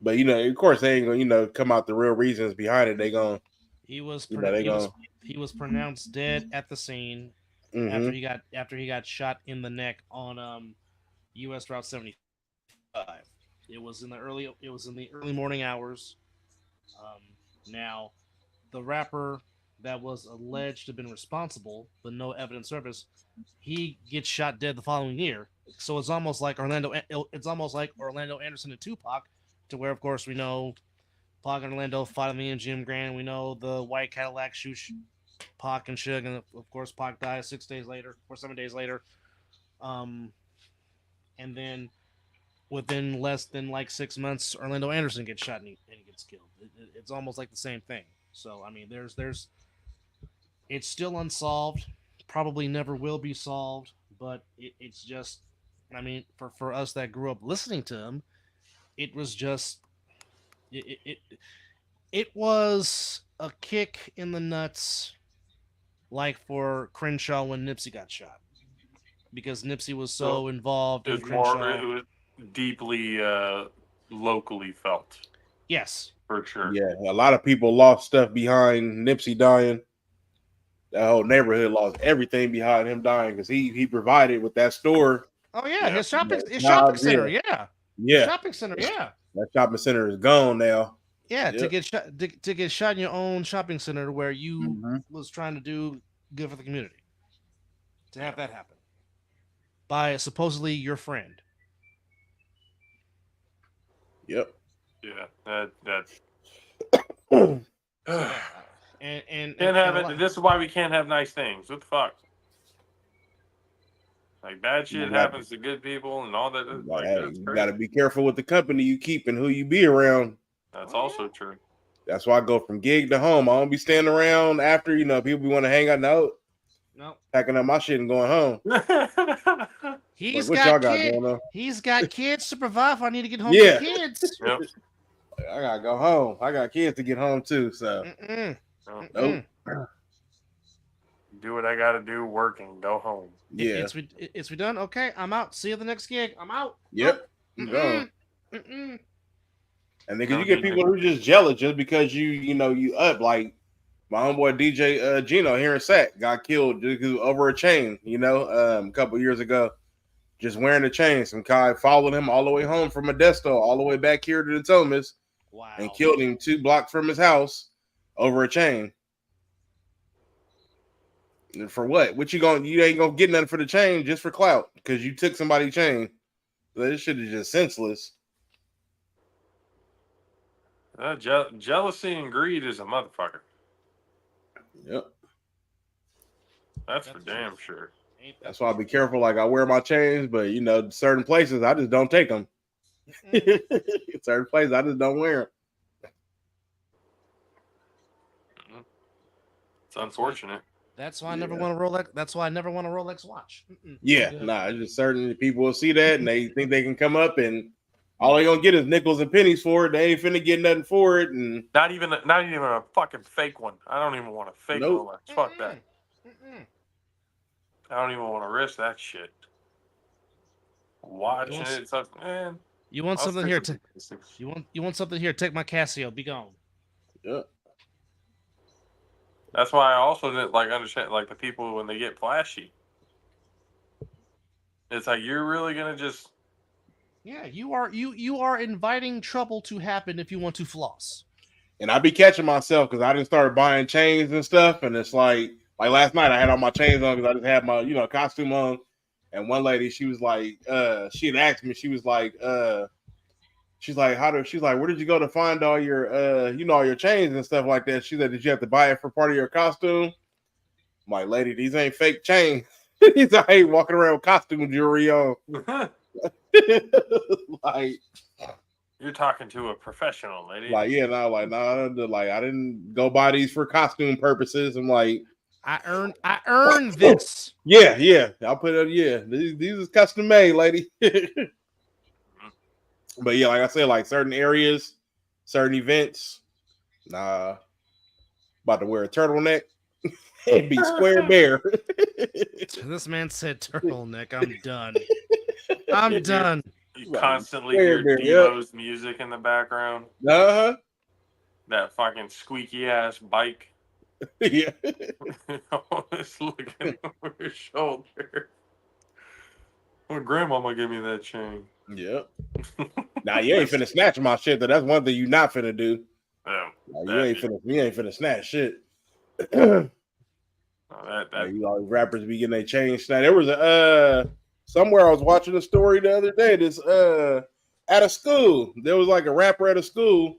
But of course, they ain't gonna come out the real reasons behind it. They gonna he was pronounced dead at the scene after he got shot in the neck on U.S. Route 75. It was in the early morning hours. Now, the rapper that was alleged to have been responsible, but no evidence surfaced, he gets shot dead the following year. So it's almost like Orlando Anderson and Tupac, to where, of course, we know Pac and Orlando fought in the MGM Grand. We know the white Cadillac shoots Pac and Suge, and of course Pac dies 7 days later. And then within less than like 6 months, Orlando Anderson gets shot and he gets killed. It's almost like the same thing. So I mean, it's still unsolved. Probably never will be solved. But it's just, I mean, for us that grew up listening to him, it was just it was a kick in the nuts, like for Crenshaw when Nipsey got shot, because Nipsey was so involved in Crenshaw. It was deeply locally felt. Yes, for sure. Yeah, a lot of people lost stuff behind Nipsey dying. The whole neighborhood lost everything behind him dying because he provided with that store. Oh yeah, his shopping center. Yeah. Shopping center. Yeah. That shopping center is gone now. Yeah, to get shot in your own shopping center where you was trying to do good for the community. To have that happen by supposedly your friend. Yep. Yeah, that's and can't have it. This is why we can't have nice things. What the fuck? Like, bad shit happens to good people and all that. You got to be careful with the company you keep and who you be around. That's also true. That's why I go from gig to home. I don't be standing around after, people be want to hang out. No. Packing up my shit and going home. He's got kids to provide for. I need to get home to kids. Yep. I got to go home. I got kids to get home too. So, nope. Do what I got to do, work and go home. Yeah. It's we done. Okay, I'm out. See you at the next gig. I'm out. Yep. And then you get people who are just jealous just because you up. Like My homeboy DJ Gino here in Sac got killed over a chain, a couple years ago. Just wearing a chain. Some guy followed him all the way home from Modesto, all the way back here to the Thomas, and killed him 2 blocks from his house over a chain. And for what? You ain't gonna get nothing for the chain, just for clout, because you took somebody's chain. This shit is just senseless. Jealousy and greed is a motherfucker. Yep. That's for damn sure. That's why I be careful. Like, I wear my chains, but certain places I just don't take them. Certain places I just don't wear them. It's unfortunate. That's why I never want a Rolex. That's why I never want a Rolex watch. Yeah, it's just certain people will see that and they think they can come up and all they gonna get is nickels and pennies for it. They ain't finna get nothing for it, and not even a fucking fake one. I don't even want a fake Rolex. Fuck that. I don't even want to risk that shit. Watching it, man. You want something here? You want something here? Take my Casio. Be gone. Yeah. That's why I also didn't understand the people when they get flashy. It's like you're really gonna just. Yeah, you are inviting trouble to happen if you want to floss. And I be catching myself because I didn't start buying chains and stuff, and it's like last night I had all my chains on because I just had my costume on, and one lady she was like, she had asked me, she was like, she's like, where did you go to find all your all your chains and stuff like that? She said, did you have to buy it for part of your costume? I'm like, lady, these ain't fake chains. These I ain't walking around with costume jewelry on. Like, you're talking to a professional, lady. I didn't go buy these for costume purposes. I'm like, I earned this. Yeah. I'll put it. These is custom made, lady. But yeah, like I said, certain areas, certain events, about to wear a turtleneck and be square bare. This man said turtleneck. I'm done. I'm done. You constantly hear Devo's music in the background. Uh-huh. That fucking squeaky ass bike. Yeah. Always looking over his shoulder. My grandmama gave me that chain. Yep. Now you ain't finna snatch my shit, though. That's one thing you not finna do. Yeah. You ain't finna snatch shit. All rappers be getting their chain snatched. There was somewhere I was watching a story the other day. This at a school, there was a rapper at a school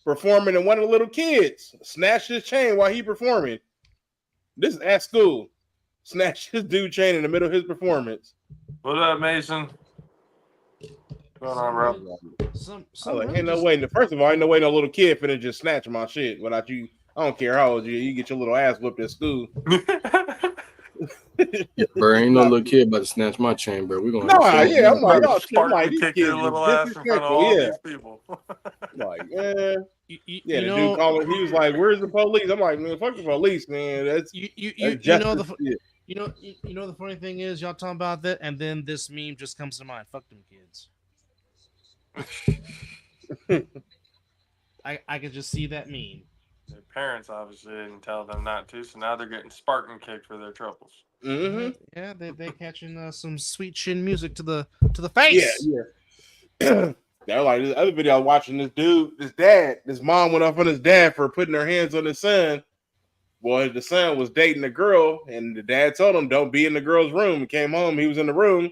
performing, and one of the little kids snatched his chain while he performing. This is at school. Snatched his dude chain in the middle of his performance. What up, Mason? What's going on, bro? Ain't no way. First of all, ain't no way no little kid finna just snatch my shit without you. I don't care how old you are. You get your little ass whipped at school. Bro, ain't no little kid about to snatch my chain, bro. We gonna. I'm like, oh, Spartan kick your little ass in front of all these people. The dude calling. He was like, "Where's the police?" I'm like, "Man, fuck the police, man." That's you know the funny thing is, y'all talking about that, and then this meme just comes to mind. Fuck them kids. I could just see that meme. Their parents obviously didn't tell them not to, so now they're getting Spartan kicked for their troubles. Mm-hmm. Yeah, they catching some sweet chin music to the face. Yeah. They're like, this other video I was watching, this mom went off on his dad for putting her hands on his son. Boy, the son was dating a girl, and the dad told him, don't be in the girl's room. He came home, he was in the room.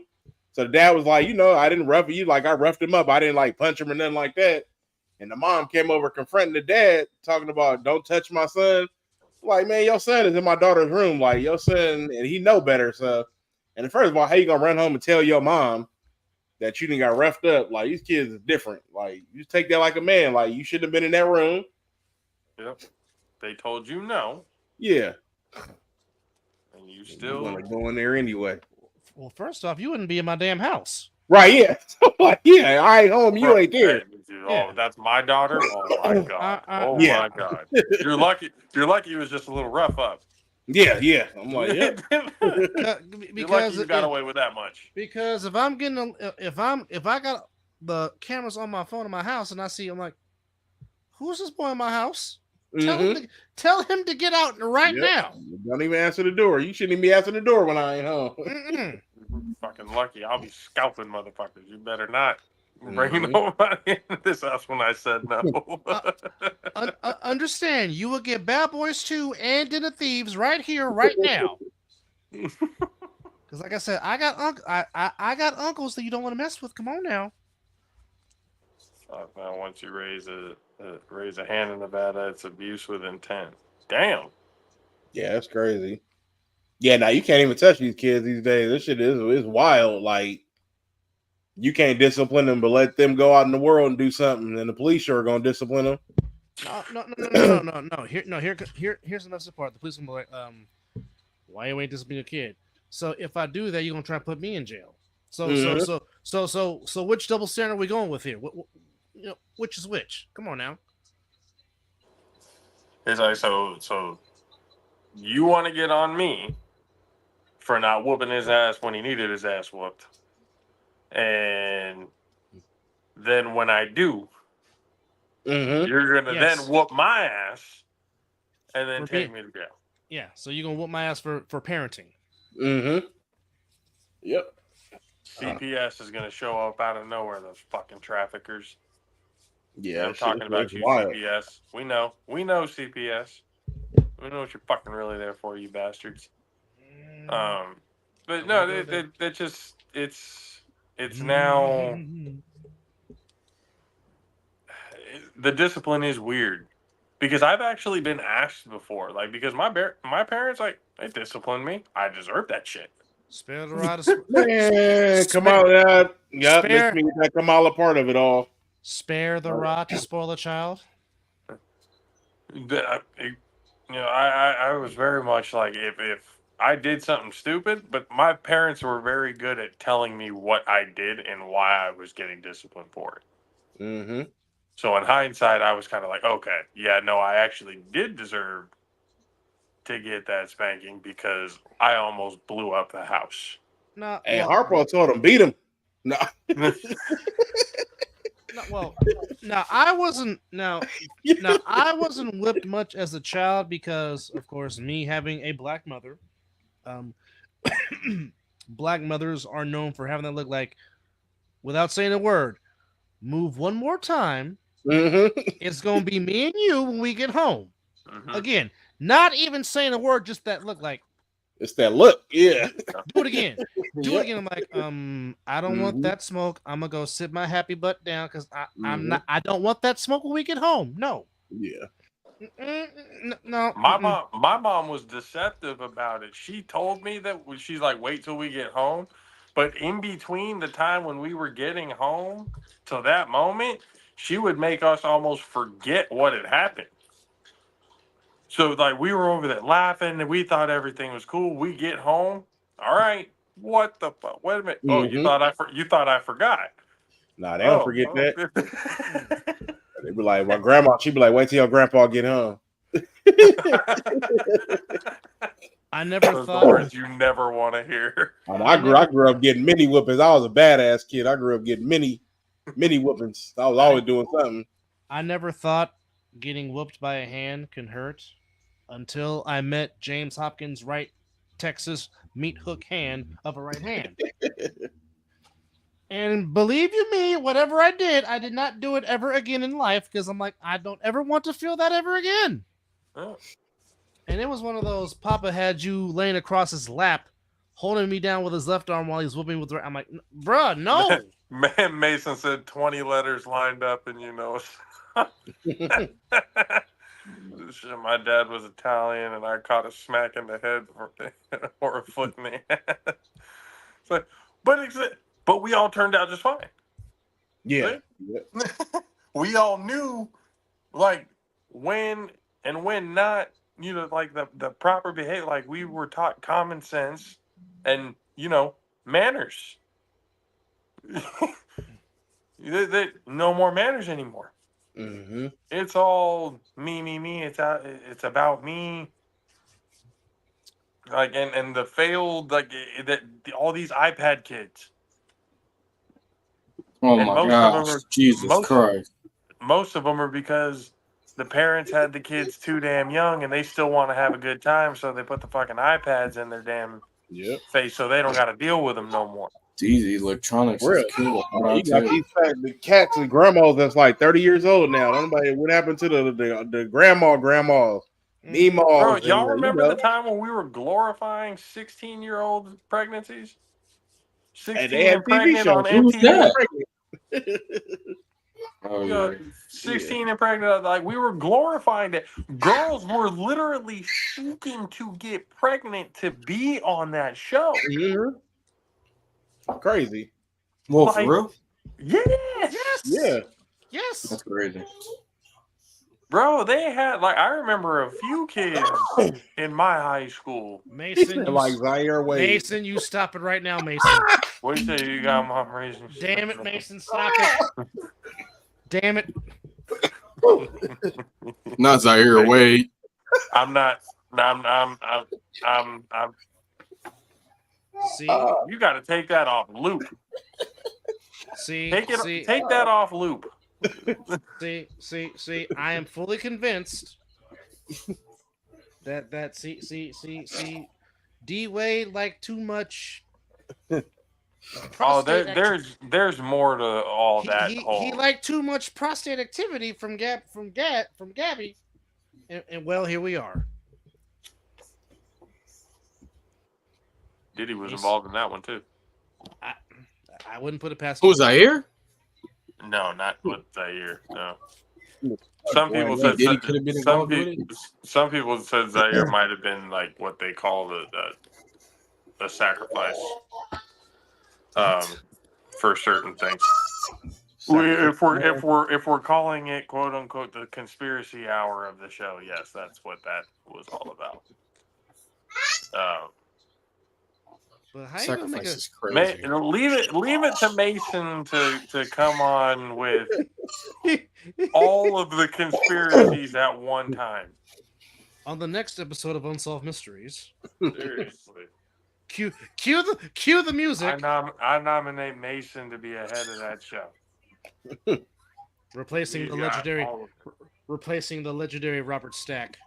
So the dad was like, I didn't rough you. I roughed him up. I didn't punch him or nothing like that. And the mom came over confronting the dad, talking about, don't touch my son. Like, man, your son is in my daughter's room. Like, your son, and he know better. So, and first of all, how you gonna run home and tell your mom that you didn't got roughed up? Like, these kids is different. Like, you take that like a man. Like, you shouldn't have been in that room. Yep. They told you no. Yeah. And you still want to go in there anyway. Well, first off, you wouldn't be in my damn house. Right, yeah. Like, yeah, I ain't home, you ain't there. Oh, that's my daughter? Oh my god. My god. You're lucky it was just a little rough up. Yeah. I'm like, yeah. You're lucky you got away with that much. Because if I'm getting if I got the cameras on my phone in my house and I see, I'm like, who's this boy in my house? Tell him to get out right now. Don't even answer the door. You shouldn't even be answering the door when I ain't home. Fucking lucky. I'll be scalping motherfuckers. You better not bring nobody into this house when I said no. Understand, you will get Bad Boys 2 and Den of Thieves right here, right now. Because, like I said, I got uncles that you don't want to mess with. Come on now. Now, once you raise a hand in Nevada, it's abuse with intent. Damn. Yeah, that's crazy. Yeah, now you can't even touch these kids these days. This shit is wild. Like, you can't discipline them, but let them go out in the world and do something, and the police sure are gonna discipline them. No. Here's another part. The police will be like, why you ain't disciplining your kid? So if I do that, you're gonna try to put me in jail. So which double standard are we going with here? Which is which? Come on now. It's like, so you want to get on me for not whooping his ass when he needed his ass whooped, and then when I do, you're gonna then whoop my ass and then take me to jail. Yeah, so you're gonna whoop my ass for parenting. Yep. CPS is gonna show up out of nowhere. Those fucking traffickers. Yeah, I'm talking about you, wild. CPS. We know CPS. We know what you're fucking really there for, you bastards. But no, they just it's now the discipline is weird because I've actually been asked before, like because my parents like they disciplined me. I deserve that shit. Spare the rod. Come on, yep. Let's make that Kamala part of it all. Spare the rod to spoil a child. I was very much like if I did something stupid, but my parents were very good at telling me what I did and why I was getting disciplined for it. So in hindsight, I was kind of like, okay, yeah, no, I actually did deserve to get that spanking because I almost blew up the house. No, hey, Harpo told him beat him. No. I wasn't. I wasn't whipped much as a child because, of course, me having a black mother. Black mothers are known for having that look like, without saying a word, move one more time. It's gonna be me and you when we get home. Again, not even saying a word, just that look like. It's that look, yeah. Do it again. Do it again. I'm like, I don't want that smoke. I'm gonna go sit my happy butt down because I don't want that smoke when we get home. No. Yeah. No. My mom was deceptive about it. She told me that she's like, wait till we get home. But in between the time when we were getting home to that moment, she would make us almost forget what had happened. So, like, we were over there laughing, and we thought everything was cool. We get home. All right. What the fuck? Wait a minute. Oh, you thought I forgot. Nah, they don't forget that. They be like, my grandma, she'd be like, wait till your grandpa get home. I never Those thought. Words you never want to hear. I grew up getting many whoopings. I was a badass kid. I grew up getting many whoopings. I was always doing something. I never thought getting whooped by a hand can hurt until I met James Hopkins' right Texas meat hook hand of a right hand. And believe you me, whatever I did not do it ever again in life because I'm like, I don't ever want to feel that ever again. Oh. And it was one of those Papa had you laying across his lap, holding me down with his left arm while he's whooping with the right. I'm like, bruh, no. Man, Mason said 20 letters lined up, and you know. My dad was Italian, and I caught a smack in the head or a foot in the ass. So, but we all turned out just fine. Yeah. We all knew, like, when and when not, you know, like the proper behavior. Like, we were taught common sense and, you know, manners. No more manners anymore. It's all me. It's about me. Like and the failed all these iPad kids. Oh my gosh! Jesus Christ! Most of them are because the parents had the kids too damn young, and they still want to have a good time, so they put the fucking iPads in their damn face, so they don't got to deal with them no more. It's easy. Electronics Real. is cool. You got these the cats and grandmas that's like 30 years old now. Nobody, what happened to the grandmas, Nemas? Bro, y'all remember the time when we were glorifying 16-year-old pregnancies? 16 and pregnant on Who's MTV. that? Oh, You know, 16 and pregnant, like we were glorifying that. Girls were literally seeking to get pregnant to be on that show. Crazy. Well, for real? Yes. Yeah. Yes. That's crazy. Bro, they had I remember a few kids in my high school. Mason, Zaire Wade. Mason, you stop it right now, Mason. What do you say? You got mom raising? Damn it, Mason, stop it. Damn it. Not Zaire Wade. I'm not. I'm. See, you got to take that off loop. See, take that off loop. See. I am fully convinced that see. D Wade like too much. Oh, there's more to all that. He liked too much prostate activity from Gabby, and well, here we are. Diddy was involved in that one too. I wouldn't put it past. Who's Zaire? No, not with Zaire. No. Some people said Diddy could have been involved with it. Some people said Zaire might have been like what they call the sacrifice. For certain things. If we're calling it quote unquote the conspiracy hour of the show, yes, that's what that was all about. But how Sacrifice is crazy. Leave it to Mason to come on with all of the conspiracies at one time. On the next episode of Unsolved Mysteries. Seriously. Cue the music. I nominate Mason to be ahead of that show. replacing the legendary Robert Stack.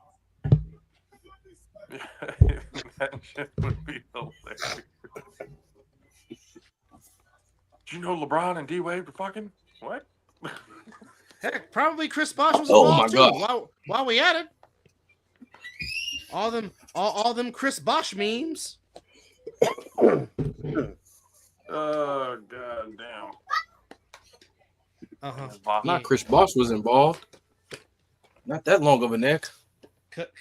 That shit would be hilarious. Did you know LeBron and D Wade were fucking what? Heck, probably Chris Bosh was involved too. While we at it, all them Chris Bosh memes. Oh god damn. Not Chris Bosh was involved. Not that long of a neck.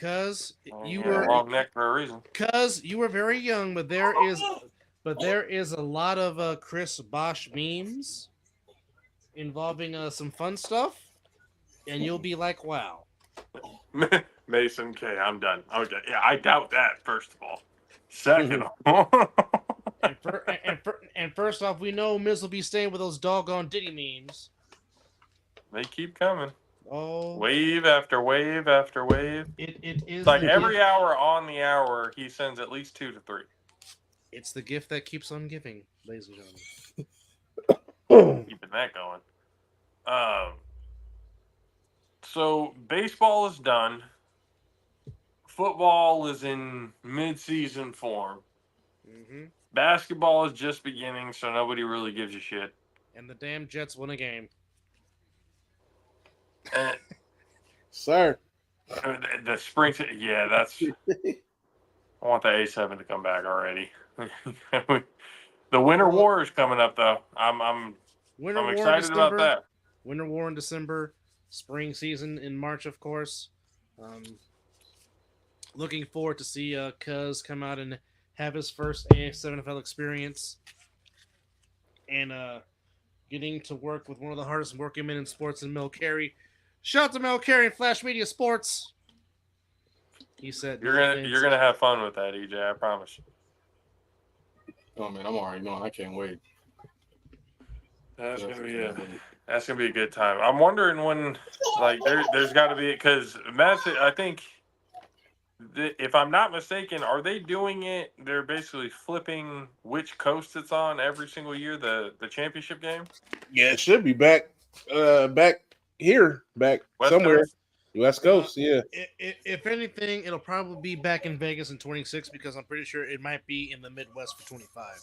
Cause you were a long neck for a reason. Cause you were very young, but there is a lot of Chris Bosh memes involving some fun stuff, and you'll be like, wow. Mason K, I'm done. Okay, yeah, I doubt that. First of all, second of all. And first off, we know Miz will be staying with those doggone Diddy memes. They keep coming. Oh, wave after wave after wave. It is like every hour on the hour, he sends at least 2 to 3. It's the gift that keeps on giving, ladies and gentlemen. Keeping that going. So baseball is done. Football is in mid-season form. Mm-hmm. Basketball is just beginning, so nobody really gives a shit. And the damn Jets won a game. Sir. The spring, yeah, that's. I want the A7 to come back already. The Winter War is coming up, though. I'm excited about that. Winter War in December, spring season in March, of course. Looking forward to see Cuz come out and have his first AF7FL experience, and getting to work with one of the hardest working men in sports in Mel Carey. Shout out to Mel Carey and Flash Media Sports. He said you're gonna have fun with that, EJ. I promise. Oh man, I'm already knowing. I can't wait. That's gonna be a good time. I'm wondering when, like, there's got to be, because Matt, I think, if I'm not mistaken, are they doing it? They're basically flipping which coast it's on every single year. The championship game. Yeah, it should be back here, back West somewhere. Coast? West Coast, yeah. If anything, it'll probably be back in Vegas in 26 because I'm pretty sure it might be in the Midwest for 25.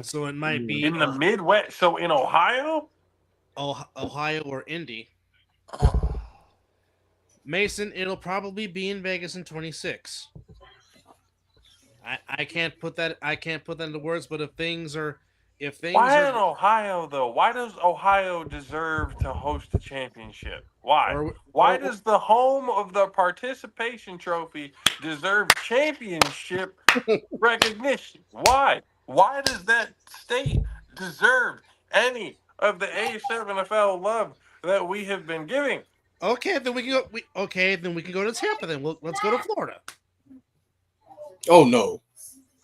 So it might be in the Midwest. So in Ohio, Ohio or Indy. Mason, it'll probably be in Vegas in 26. I can't put that into words, but if things why are in Ohio though? Why does Ohio deserve to host a championship? Why? Why or does the home of the participation trophy deserve championship recognition? Why? Why does that state deserve any of the A7FL love that we have been giving? okay, then we can go. Then we can go to Tampa. Then let's go to Florida. Oh no.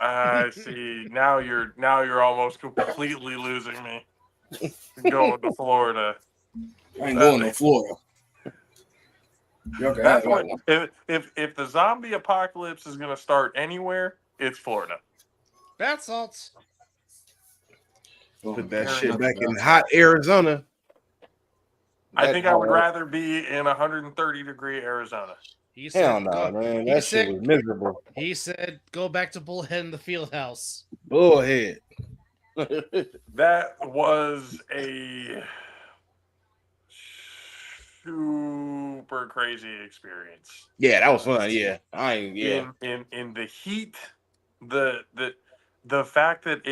I see. Now you're almost completely losing me. Going to Florida. I ain't going to Florida. That's what if the zombie apocalypse is going to start anywhere, it's Florida. Bath salts. Put that shit back in hot Arizona. I think I would rather be in 130-degree Arizona. He said, hell no, man. That shit was miserable. He said, "Go back to Bullhead in the field house." Bullhead. That was a super crazy experience. Yeah, that was fun. Yeah, I ain't. Yeah, in the heat, the fact that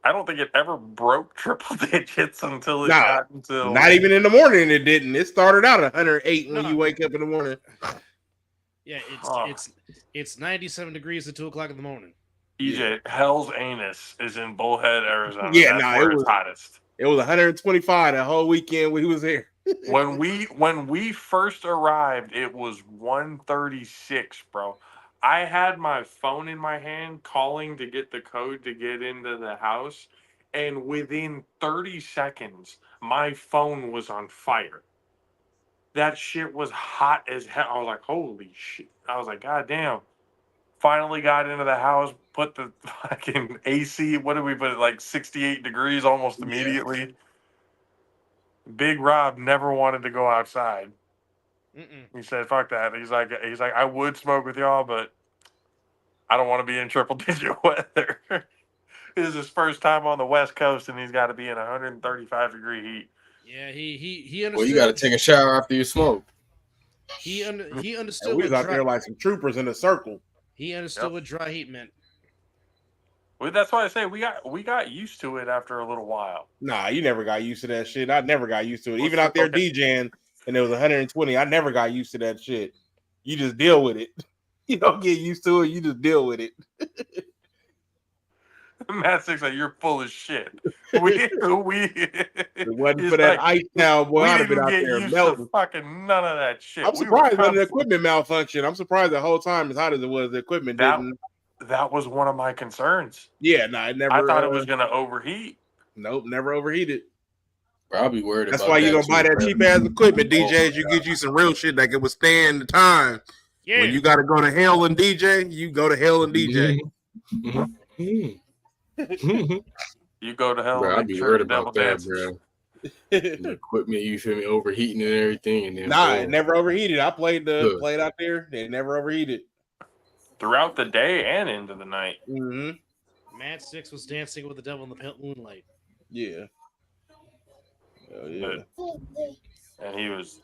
I don't think it ever broke triple digits until it got until not even in the morning. It didn't. It started out at 108 when you wake up in the morning. Yeah, it's 97 degrees at 2:00 in the morning. EJ, Hell's Anus is in Bullhead, Arizona. Yeah, that's where it's hottest. It was 125 that whole weekend we was here. when we first arrived, it was 136, bro. I had my phone in my hand calling to get the code to get into the house, and within 30 seconds, my phone was on fire. That shit was hot as hell. I was like, holy shit. I was like, God damn. Finally got into the house, put the fucking AC, what did we put it, like 68 degrees almost immediately. Big Rob never wanted to go outside. He said, fuck that. He's like, I would smoke with y'all, but I don't want to be in triple digit weather. This is his first time on the West Coast, and he's got to be in 135-degree heat. Yeah, he understood. Well, you got to take a shower after you smoke. He understood. We was out there like some troopers in a circle. He understood what dry heat meant. Well, that's why I say we got used to it after a little while. Nah, you never got used to that shit. I never got used to it. Even out there DJing, and it was 120. I never got used to that shit. You just deal with it. You don't get used to it. You just deal with it. Matt Six, like, you're full of shit. It wasn't for that ice now, boy. I'd have been out there melting. Fucking none of that shit. I'm surprised when the equipment malfunctioned. I'm surprised the whole time, as hot as it was, the equipment didn't. That was one of my concerns. Yeah, it never. I thought it was going to overheat. Nope, never overheated. I'll be worried. That's why you're gonna buy that cheap ass equipment, DJs. You get you some real shit that can withstand the time. Yeah. When you got to go to hell and DJ, you go to hell and DJ. You go to hell. Bro, I'd be worried about that, bro. The equipment, you feel me, overheating and everything, and then it never overheated. I played out there. They never overheated throughout the day and into the night. Mm-hmm. Matt Six was dancing with the devil in the pale moonlight. Yeah. Oh yeah. And he was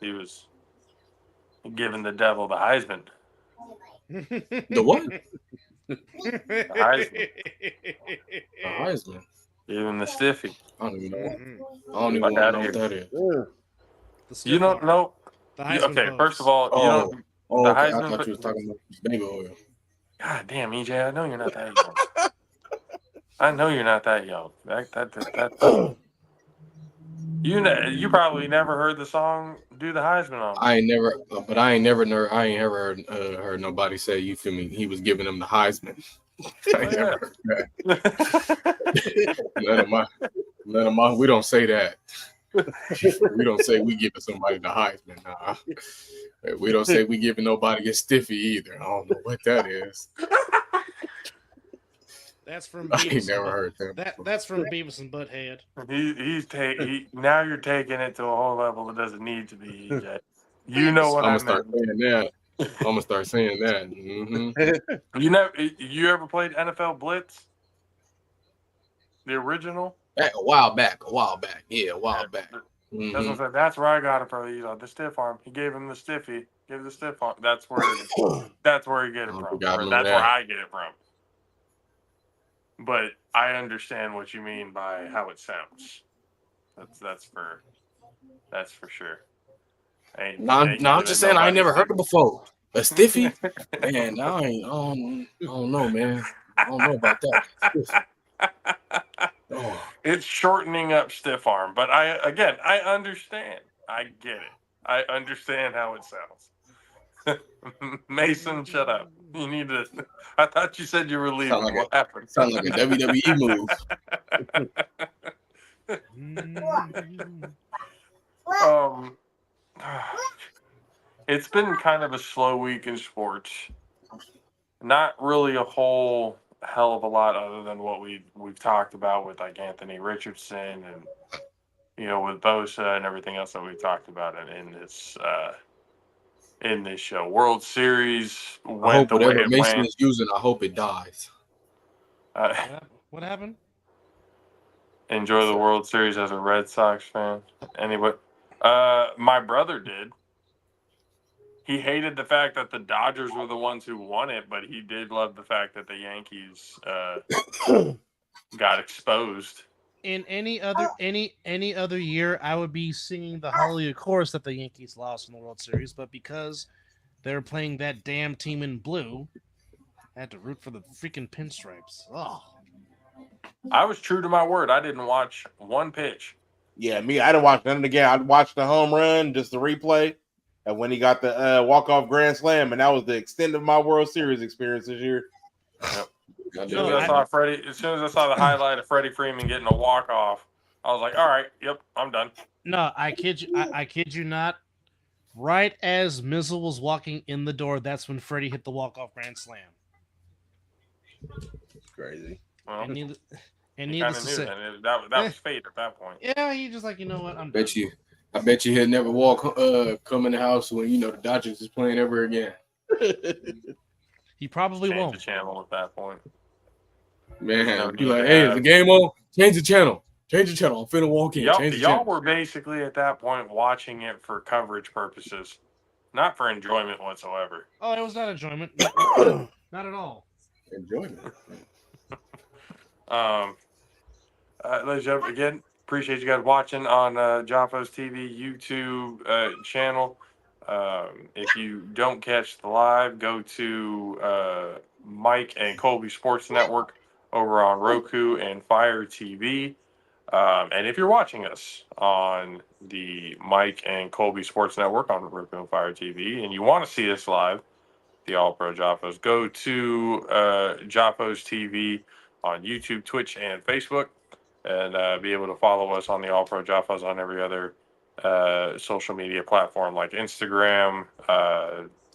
giving the devil the Heisman. The what? The Heisman. The Heisman. Even the stiffy. I don't even know. I don't even know what that is. You don't know? Okay, first of all, you don't. Okay. I thought you was talking about baby oil. God damn, EJ, I know you're not that young. I know you're not that young. You probably never heard the song "Do the Heisman" on. I ain't never heard nobody say, you feel me, he was giving them the Heisman. I ain't never heard that. Let him on. We don't say that. We don't say we giving somebody the Heisman. Nah. We don't say we giving nobody a stiffy either. I don't know what that is. That's from I ain't never heard that. That's from Beavis and Butthead. Now you're taking it to a whole level that doesn't need to be. EJ. You know what I'm I gonna start meant. saying that. I'm gonna start saying that. You ever played NFL Blitz? The original? A while back. Yeah, a while Yeah. back. That's what I said. That's where I got it from. The stiff arm. He gave him the stiffy. Gave the stiff arm. That's where you get I it don't from. think I Or remember that's where that. I get it from. But I understand what you mean by how it sounds. That's for sure. Ain't I'm giving just saying I ain't nobody never heard stiff. it before. A stiffy? Man, I don't know, man. I don't know about that. Stiffy. Oh, It's shortening up stiff arm, but I understand. I get it. I understand how it sounds. Mason, shut up. You need to. I thought you said you were sound leaving. like What happened? a WWE move. um, it's been kind of a slow week in sports. Not really a whole hell of a lot other than what we've talked about with like Anthony Richardson and with Bosa and everything else that we've talked about in this show. World Series I went hope the way whatever it Mason went. is using, I hope it dies. What happened? Enjoy the World Series as a Red Sox fan. Anyway, my brother did. He hated the fact that the Dodgers were the ones who won it, but he did love the fact that the Yankees got exposed. In any other year, I would be singing the Hallelujah chorus that the Yankees lost in the World Series, but because they're playing that damn team in blue, I had to root for the freaking pinstripes. Oh, I was true to my word. I didn't watch one pitch. Yeah, me. I didn't watch none of the game. I watched the home run, just the replay, and when he got the walk off grand slam, and that was the extent of my World Series experience this year. Yep. As soon no, as I saw the highlight of Freddie Freeman getting a walk off, I was like, "All right, yep, I'm done." no, I kid you, I kid you not. Right as Mizzle was walking in the door, that's when Freddie hit the walk off grand slam. It's crazy. Well, And needless, and he kind needless of to knew say, then. That was fate at that point. yeah, he just like, you know what, I'm done. I bet you he'll never come in the house when the Dodgers is playing ever again. He probably Change won't. the channel at that point. Man, No be need like, to hey, is have- the game on? Change the channel. Change the channel. I'm finna walk in. Change the Y'all channel. were basically at that point watching it for coverage purposes, not for enjoyment whatsoever. Oh, it was not enjoyment. Not at all. Enjoyment. Ladies and gentlemen, again, appreciate you guys watching on Jaffo's TV YouTube channel. If you don't catch the live, go to Mike and Colby Sports Network over on Roku and Fire TV. And if you're watching us on the Mike and Colby Sports Network on Roku and Fire TV, and you want to see us live, the All Pro Jaffos, go to Jaffos TV on YouTube, Twitch, and Facebook, and be able to follow us on the All Pro Jaffos on every other social media platform like Instagram,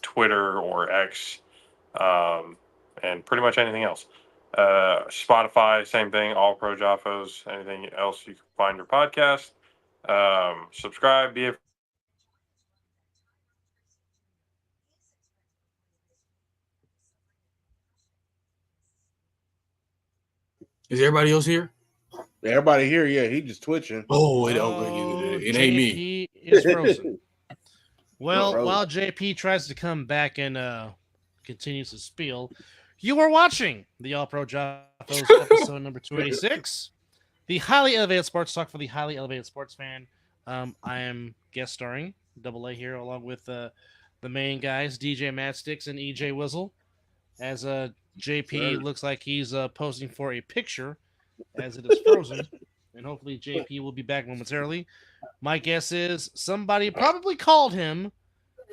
Twitter, or X, and pretty much anything else. Spotify, same thing. All Pro Jaffos. Anything else you can find your podcast. Subscribe. Be a Is everybody else here? Everybody here, yeah, he just twitching. Oh, it ain't me. JP is frozen. Well, Frozen. while JP tries to come back and continues to spiel, you are watching the All Pro Jaffos episode number 286, the highly elevated sports talk for the highly elevated sports fan. I am guest starring Double A here, along with the main guys, DJ Matsticks and EJ Wizzle. As JP Sure. looks like he's posing for a picture, as it is frozen, and hopefully JP will be back momentarily. My guess is somebody probably called him,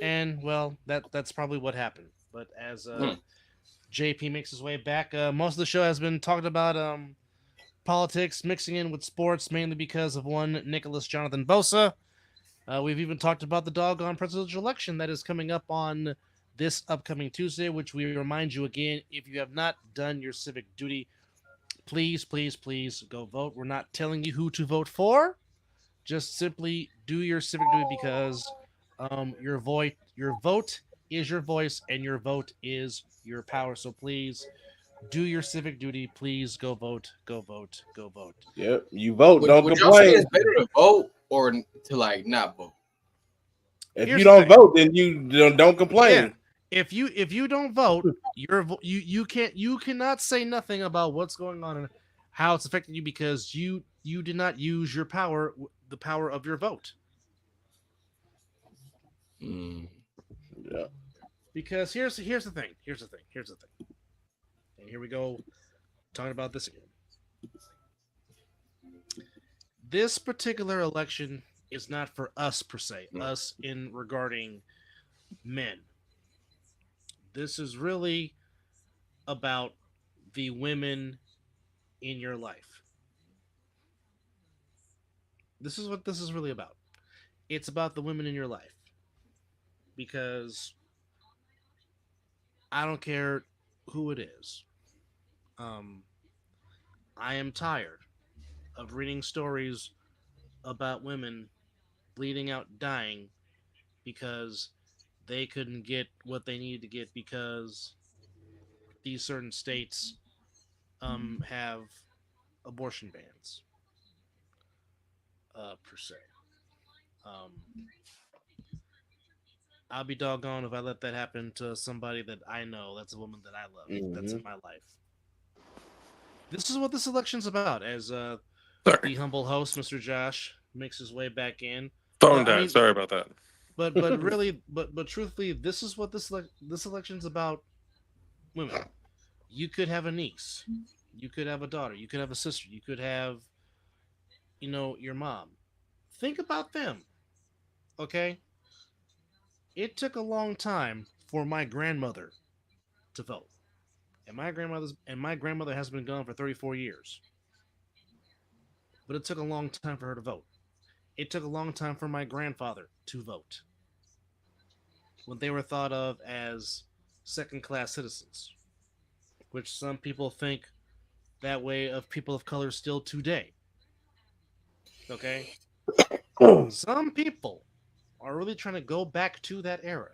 and well, that's probably what happened. But as JP makes his way back, most of the show has been talking about politics, mixing in with sports, mainly because of one Nicholas Jonathan Bosa. We've even talked about the doggone presidential election that is coming up on this upcoming Tuesday, which we remind you again, if you have not done your civic duty, please, please, please go vote. We're not telling you who to vote for. Just simply do your civic duty because Your vote is your voice, and your vote is your power. So please do your civic duty. Please go vote. Go vote. Go vote. Yep. You vote, don't Would y'all say complain. it's better to vote or to like not vote? If you Here's the don't thing. vote, then you don't Yeah. complain. If you don't vote, you cannot say nothing about what's going on and how it's affecting you because you did not use your power, the power of your vote. Mm. Yeah. Because here's the thing. And here we go talking about this again. This particular election is not for us per se, us in regarding men. This is really about the women in your life. This is what this is really about. It's about the women in your life because I don't care who it is. Um, I am tired of reading stories about women bleeding out, dying because they couldn't get what they needed to get because these certain states have abortion bans per se. Um, I'll be doggone if I let that happen to somebody that I know. That's a woman that I love. That's Mm-hmm. in my life. This is what this election's about. As Sorry, the humble host, Mr. Josh, makes his way back in. phone But I died. mean, Sorry about that. but really, but truthfully, this is what this election's about. Women. You could have a niece. You could have a daughter. You could have a sister. You could have, your mom. Think about them. Okay. It took a long time for my grandmother to vote, and my grandmother has been gone for 34 years. But it took a long time for her to vote. It took a long time for my grandfather to vote when they were thought of as second class citizens, which some people think that way of people of color still today. Okay? Some people are really trying to go back to that era.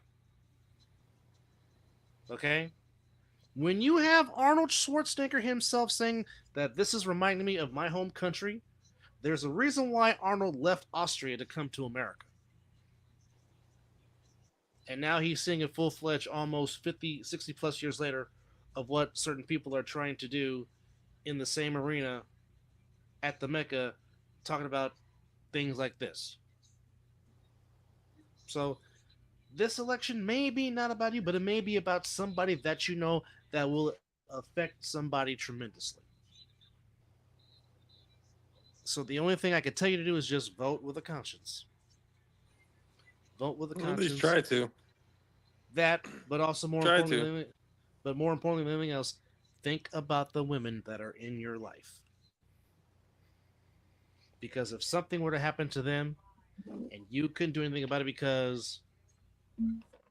Okay? When you have Arnold Schwarzenegger himself saying that this is reminding me of my home country, there's a reason why Arnold left Austria to come to America. And now he's seeing it full fledged almost 50, 60 plus years later of what certain people are trying to do in the same arena at the Mecca, talking about things like this. So this election may be not about you, but it may be about somebody that you know that will affect somebody tremendously. So the only thing I could tell you to do is just vote with a conscience. Vote with a At least conscience. try to. That, but also more Try importantly, to. more importantly than anything else, think about the women that are in your life. Because if something were to happen to them and you couldn't do anything about it because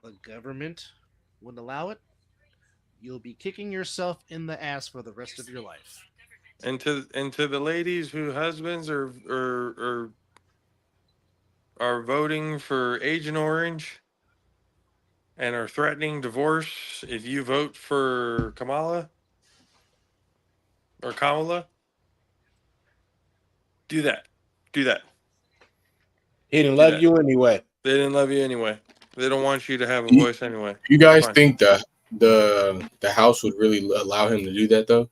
the government wouldn't allow it, you'll be kicking yourself in the ass for the rest of your life. And to the ladies whose husbands are voting for Agent Orange and are threatening divorce if you vote for Kamala, do that. Do that. He didn't Do love that. you anyway. They didn't love you anyway. They don't want you to have a You, voice anyway. you It's guys fine. think that the House would really allow him to do that though?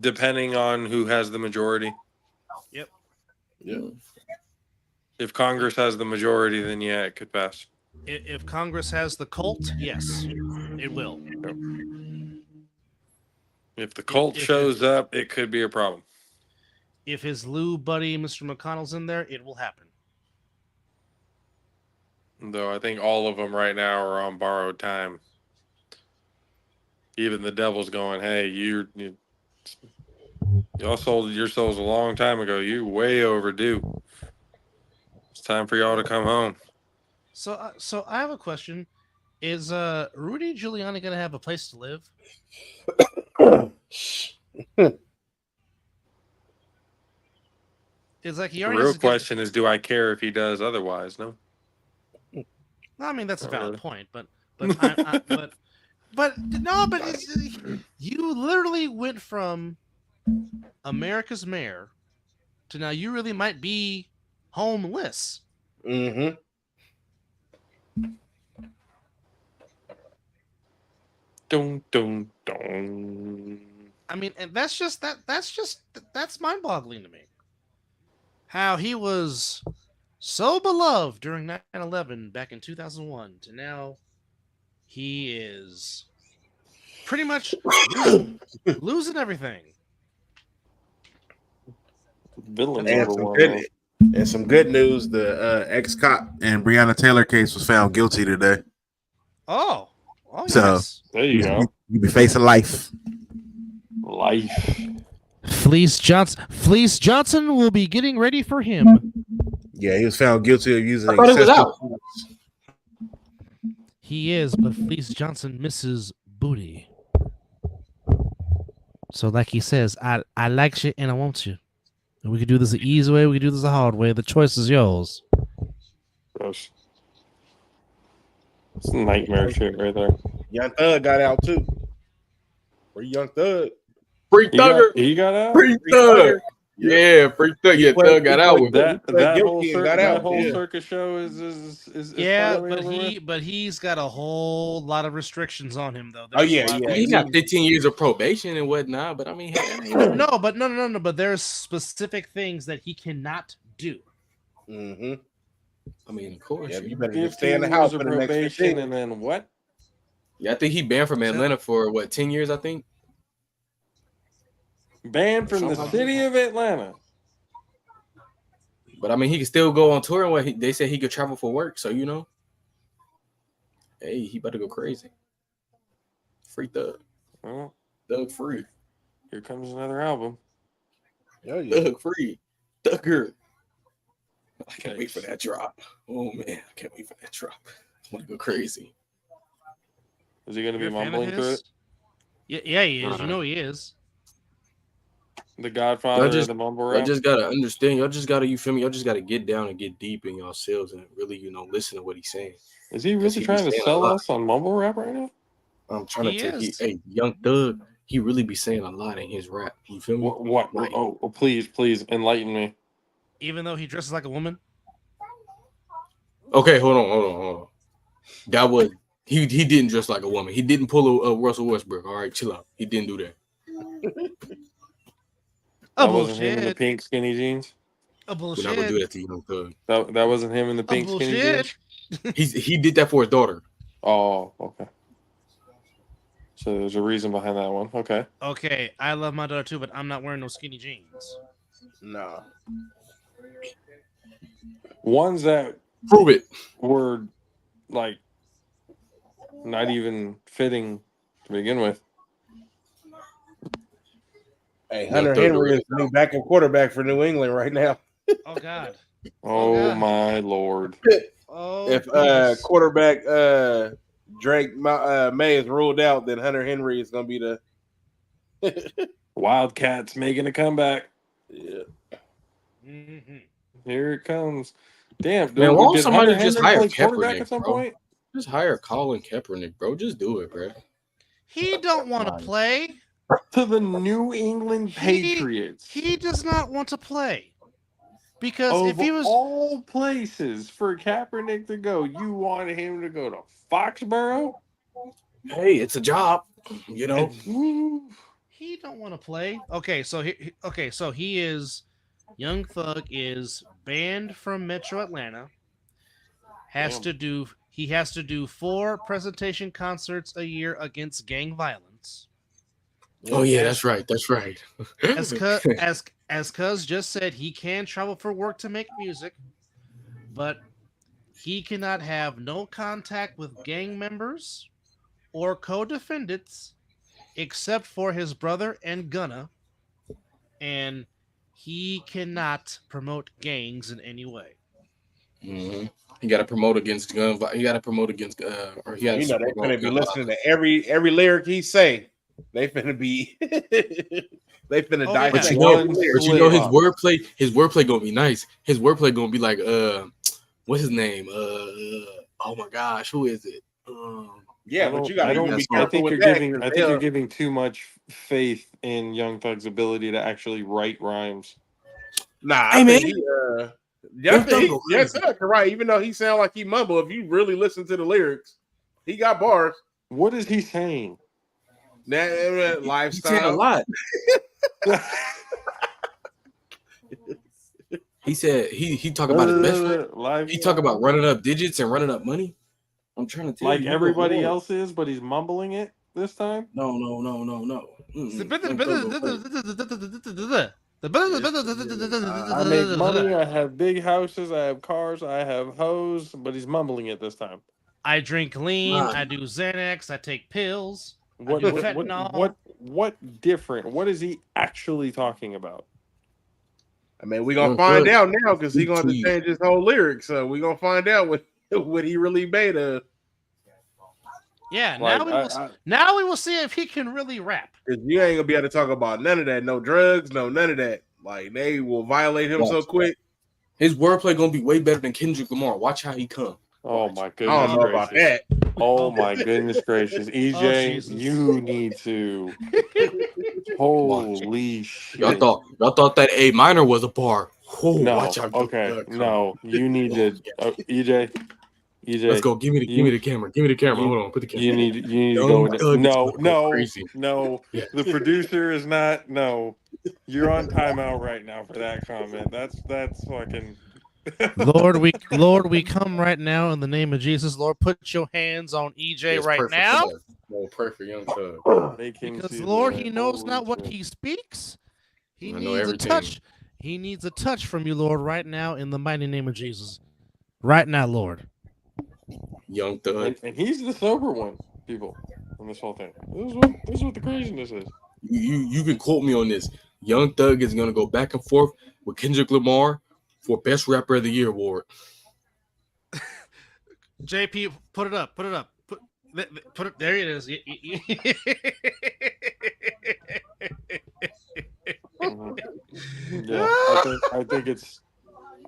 Depending on who has the majority. Yep. Yeah. If Congress has the majority, then yeah, it could pass. If Congress has the cult, yes, it will. If the If cult if it, shows up, it could be a problem. if his Lou buddy Mr. McConnell's in there, it will happen. Though I think all of them right now are on borrowed time. Even the devil's going, "Hey, y'all sold your souls a long time ago. You way overdue. It's time for y'all to come home." So I have a question: Is Rudy Giuliani gonna have a place to live? It's like he The already real has to get- question is, do I care if he does otherwise? No. I mean, that's a Not valid really. point, but no, but you literally went from America's mayor to now you really might be homeless. Mm-hmm. Dun, dun, dun. I mean, and that's mind-boggling to me. How he was so beloved during 9/11 back in 2001 to now he is pretty much losing everything. Villain And number some one. good, and some good news: the ex-cop and Breonna Taylor case was found guilty today. Oh So yes. There you go. You be facing life. Life. Fleece Johnson will be getting ready for him. Yeah, he was found guilty of using I thought it was excessive out. force. He is, but Fleece Johnson misses booty. So like he says, I like you and I want you. And we could do this the easy way, we could do this the hard way. The choice is yours. Gross. It's nightmare shit right there. Young Thug got out too. Free Young Thug. Free Thugger. He got out? Free Thug. Yeah, Free Thug. Yeah, Thug got out with That guilty and got out, whole yeah. circus show is Yeah, finally over but he's got a whole lot of restrictions on him though. Oh, yeah, There's a lot yeah. of He things got 15 years of probation and whatnot, but I mean, no, but there's specific things that he cannot do. Mm-hmm. I mean, of course. Yeah, Yeah, you better just stay in the house of for the next probation 15. and then what? I think he banned from Atlanta for what, 10 years, I think. Banned from the city of Atlanta. But I mean, he can still go on tour and what they said he could travel for work. So, you know, hey, he about to go crazy. Free Thug. Well, Thug free. here comes another album. Oh, yeah. Thug free. Thugger. I can't wait for that drop. Oh, man. I can't wait for that drop. I want to go crazy. Is he going to be You're a fan of mumbling through his? it? Yeah, he is. You know he is. The Godfather Y'all just- of the mumble Y'all rap? just got to understand. Y'all just got to, you feel me? Y'all just got to get down and get deep in yourselves and really, you know, listen to what he's saying. Is he 'Cause really he be trying to saying a sell lot. us on mumble rap right now? I'm trying He to tell you, is. hey, Young Thug, he really be saying a lot in his rap. You feel me? What? Like- Oh, please enlighten me. Even though he dresses like a woman. Okay, hold on. That was he didn't dress like a woman. He didn't pull a Russell Westbrook. All right, chill out. He didn't do that. A That wasn't him in the bullshit. pink skinny jeans. A We're not gonna do bullshit. that to Young Thug. That wasn't him in the A pink skinny bullshit. jeans. He did that for his daughter. Oh, okay. So there's a reason behind that one. Okay. Okay, I love my daughter too, but I'm not wearing no skinny jeans. No. Ones that Prove it. were like not even fitting to begin with. Hey, Young Hunter Thug Henry is the the new backup quarterback for New England right now. Oh God. Oh God. my lord. Oh. If goodness. quarterback Drake May is ruled out, then Hunter Henry is going to be the Wildcats making a comeback. yeah. Mhm. Here it comes. Damn, Man, why don't did somebody Hunter just Henry hire play quarterback Kaepernick, at some bro? point? Just hire Colin Kaepernick, bro. Just do it, bro. He don't want to play. To the New England Patriots. He does not want to play. Because Of if he was all places for Kaepernick to go, you wanted him to go to Foxborough? Hey, it's a job, you know. Woo. he don't want to play. Okay, so he is Young Thug is banned from Metro Atlanta. He has to do 4 presentation concerts a year against gang violence. Oh yeah, that's right. That's right. As Cuz just said, he can travel for work to make music, but he cannot have no contact with gang members or co-defendants except for his brother and Gunna, and he cannot promote gangs in any way. Mm-hmm. He got to promote against gun. He got to promote against. Or he got You know they're to going to be listening to every lyric he say. They finna be They finna Oh, dissect. But you One know, slip his up. wordplay gonna be nice. His wordplay gonna be like, what's his name? Oh my gosh, who is it? Yeah, but you gotta be I careful think with you're that. giving. I think you're giving too much faith in Young Thug's ability to actually write rhymes. Nah, Hey, I man. think he. Young Thug go Yes, crazy. sir, right. Even though he sound like he mumble, if you really listen to the lyrics, he got bars. What is he saying? That He's saying a lifestyle. lot. He said he talk about his best friend. He talk about running up digits and running up money. I'm trying to tell like you, everybody Lord. else is, but he's mumbling it this time. No. I make money. I have big houses. I have cars. I have hoes, but he's mumbling it this time. I drink lean. Nah. I do Xanax. I take pills. What do what, fentanyl. what different? What is he actually talking about? I mean, we're gonna Young find Thug. out now because he's gonna have to Tweet. change his whole lyrics. So we're gonna find out what he really made of. Yeah, Like, now we will see if he can really rap. Because you ain't gonna be able to talk about none of that. No drugs, no none of that. Like they will violate him so quick. His wordplay gonna be way better than Kendrick Lamar. Watch how he come. Oh Watch. my I goodness don't know about gracious! that. Oh my goodness gracious, EJ, Jesus. you need to. Holy shit! Y'all thought that A minor was a bar. Whoa, No, watch out. okay, no, you need to. EJ, Let's go. Give me the camera. Give me the camera. Hold on. Put the camera. You need to Young go. Thug is No, gonna go crazy. no. Yeah. The producer is not. No, you're on timeout right now for that comment. That's fucking. Lord, we come right now in the name of Jesus. Lord, put your hands on EJ It's right perfect now. for that. No, perfect Young Thug. Make him Because see the Lord, light. he knows Holy not what shit. he speaks. He I know needs a everything. touch. He needs a touch from you, Lord, right now in the mighty name of Jesus. Right now, Lord. Young Thug. And he's the sober one, people, in this whole thing. This is what the craziness is. You can quote me on this. Young Thug is gonna go back and forth with Kendrick Lamar for Best Rapper of the Year award. JP, put it up. Put it up. Put it. There it is. Yeah, I think it's.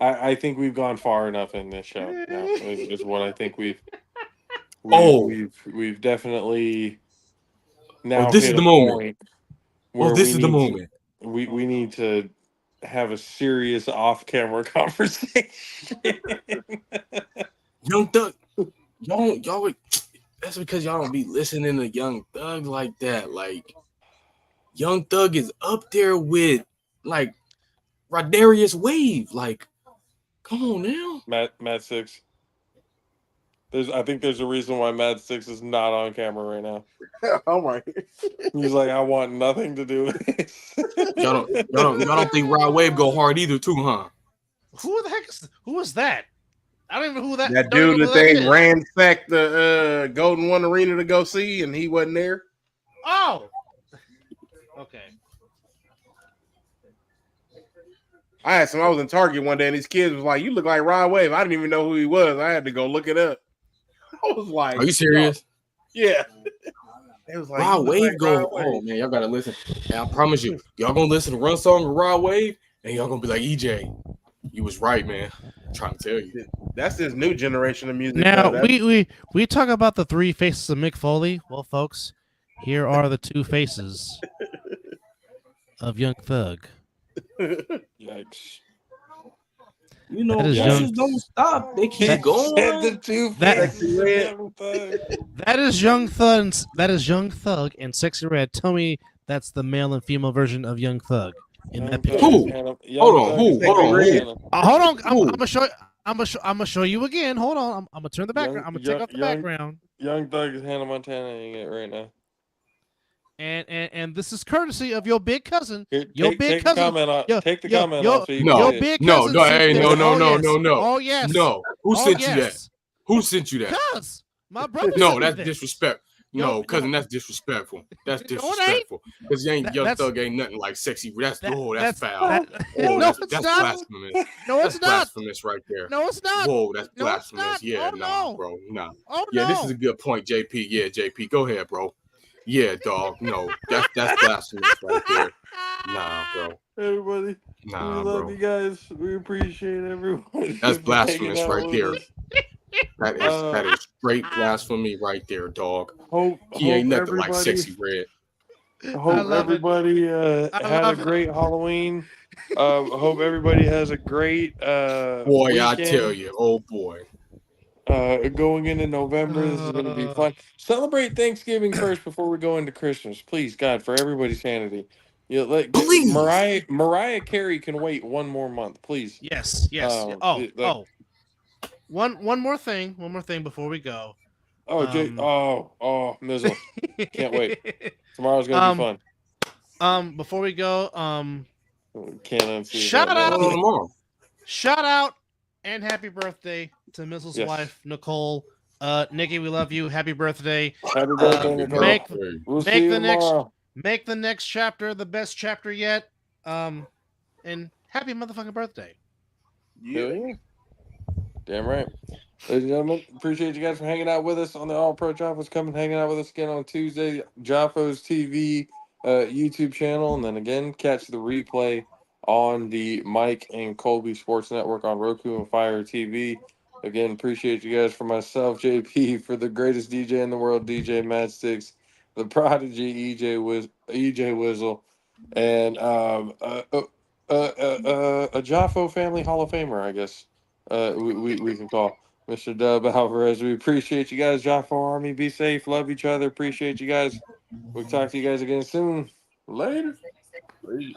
I think we've gone far enough in this show. Now, is what I think we've definitely now this hit is the a moment. point where This is the moment. We need to have a serious off-camera conversation. Young Thug, y'all. That's because y'all don't be listening to Young Thug like that. Like, Young Thug is up there with like Rodarius Wave. Like, come on now. Mad Six. I think there's a reason why Mad Six is not on camera right now. Oh my! He's like, I want nothing to do with this. Y'all don't think Rod Wave go hard either, too, huh? Who is that? I don't even know who that. That don't even dude know that who they is. ransacked the Golden One Arena to go see, and he wasn't there. Oh. Okay. I was in Target one day, and these kids was like, "You look like Rod Wave." I didn't even know who he was. I had to go look it up. I was like, Are you serious? Yeah. It was like Rod Wave like go. Rod Wave. Oh man, y'all gotta listen. And I promise you, y'all gonna listen to Run Song of Rod Wave, and y'all gonna be like, EJ, you was right, man. I'm trying to tell you. That's this new generation of music. Now though. we talk about the three faces of Mick Foley. Well, folks, here are the two faces of Young Thug. Yikes. You know, That is answers Young- don't stop. They keep going. That is Young Thug. That is Young Thug and Sexy Red. Tell me that's the male and female version of Young Thug in that picture. Who? Hold on. Hold on. I'm gonna show. I'm gonna show you again. Hold on. I'm gonna turn the background. I'm gonna take off the background. Young Thug is Hannah Montana-ing it right now. And this is courtesy of your big cousin. Here, Your big cousin. Comment off. Take the comment yo, off. So you No, can Your see it. big no, cousin. no, sent hey, this. no. Oh yes. No. Who Oh, sent you that? yes. Who sent you that? Cuz my brother. No, sent me that's this. disrespect. Yo, No, cousin, that's disrespectful. That's No, it ain't. disrespectful. Because Young That's- Thug ain't nothing like sexy. That's foul. that's Oh, no, that's it's that's not. blasphemous. No, That's it's not. blasphemous right there. No, it's not. Whoa, that's No, it's blasphemous. not. Yeah, Oh, nah, no. bro. Nah. Oh Yeah, no. this is a good point, JP. Yeah, JP. Go ahead, bro. Yeah, dog. No, that's blasphemous right there. Nah, bro. Everybody, we Nah, love bro. you guys. We appreciate everyone That's for hanging blasphemous out right with there. us. That is straight blasphemy right there, dog. Hope He ain't hope nothing like everybody Sexy Red. I hope love it. everybody I had a love it. great Halloween. Hope everybody has a great Boy, I tell weekend. you, oh boy. Going into November, this is going to be fun. Celebrate Thanksgiving first before we go into Christmas, please, God, for everybody's sanity. Please. Mariah Carey can wait one more month, please. Yes, yes. Like, One more thing. One more thing before we go. Um, Mizzle, can't wait. Tomorrow's going to be fun. Before we go, Can't unsee shout that What's out, going on now. tomorrow? shout out, and happy birthday to Mizzle's Yes. wife Nicole. Nikki, we love you. Happy birthday. Happy birthday, Happy Nicole. Make birthday. We'll make see you the next tomorrow. make the next chapter the best chapter yet. And happy motherfucking birthday. Hell yeah. Damn right. Ladies and gentlemen, appreciate you guys for hanging out with us on the All Pro Jaffos. Coming hanging out with us again on Tuesday. Jaffos TV YouTube channel. And then again, catch the replay on the Mike and Colby Sports Network on Roku and Fire TV. Again, appreciate you guys for myself, JP, for the greatest DJ in the world, DJ Madsticks, the prodigy, EJ Wizzle, and a Jaffo Family Hall of Famer, I guess we can call Mr. Dub Alvarez. We appreciate you guys, Jaffo Army. Be safe, love each other, appreciate you guys. We'll talk to you guys again soon. Later. Peace.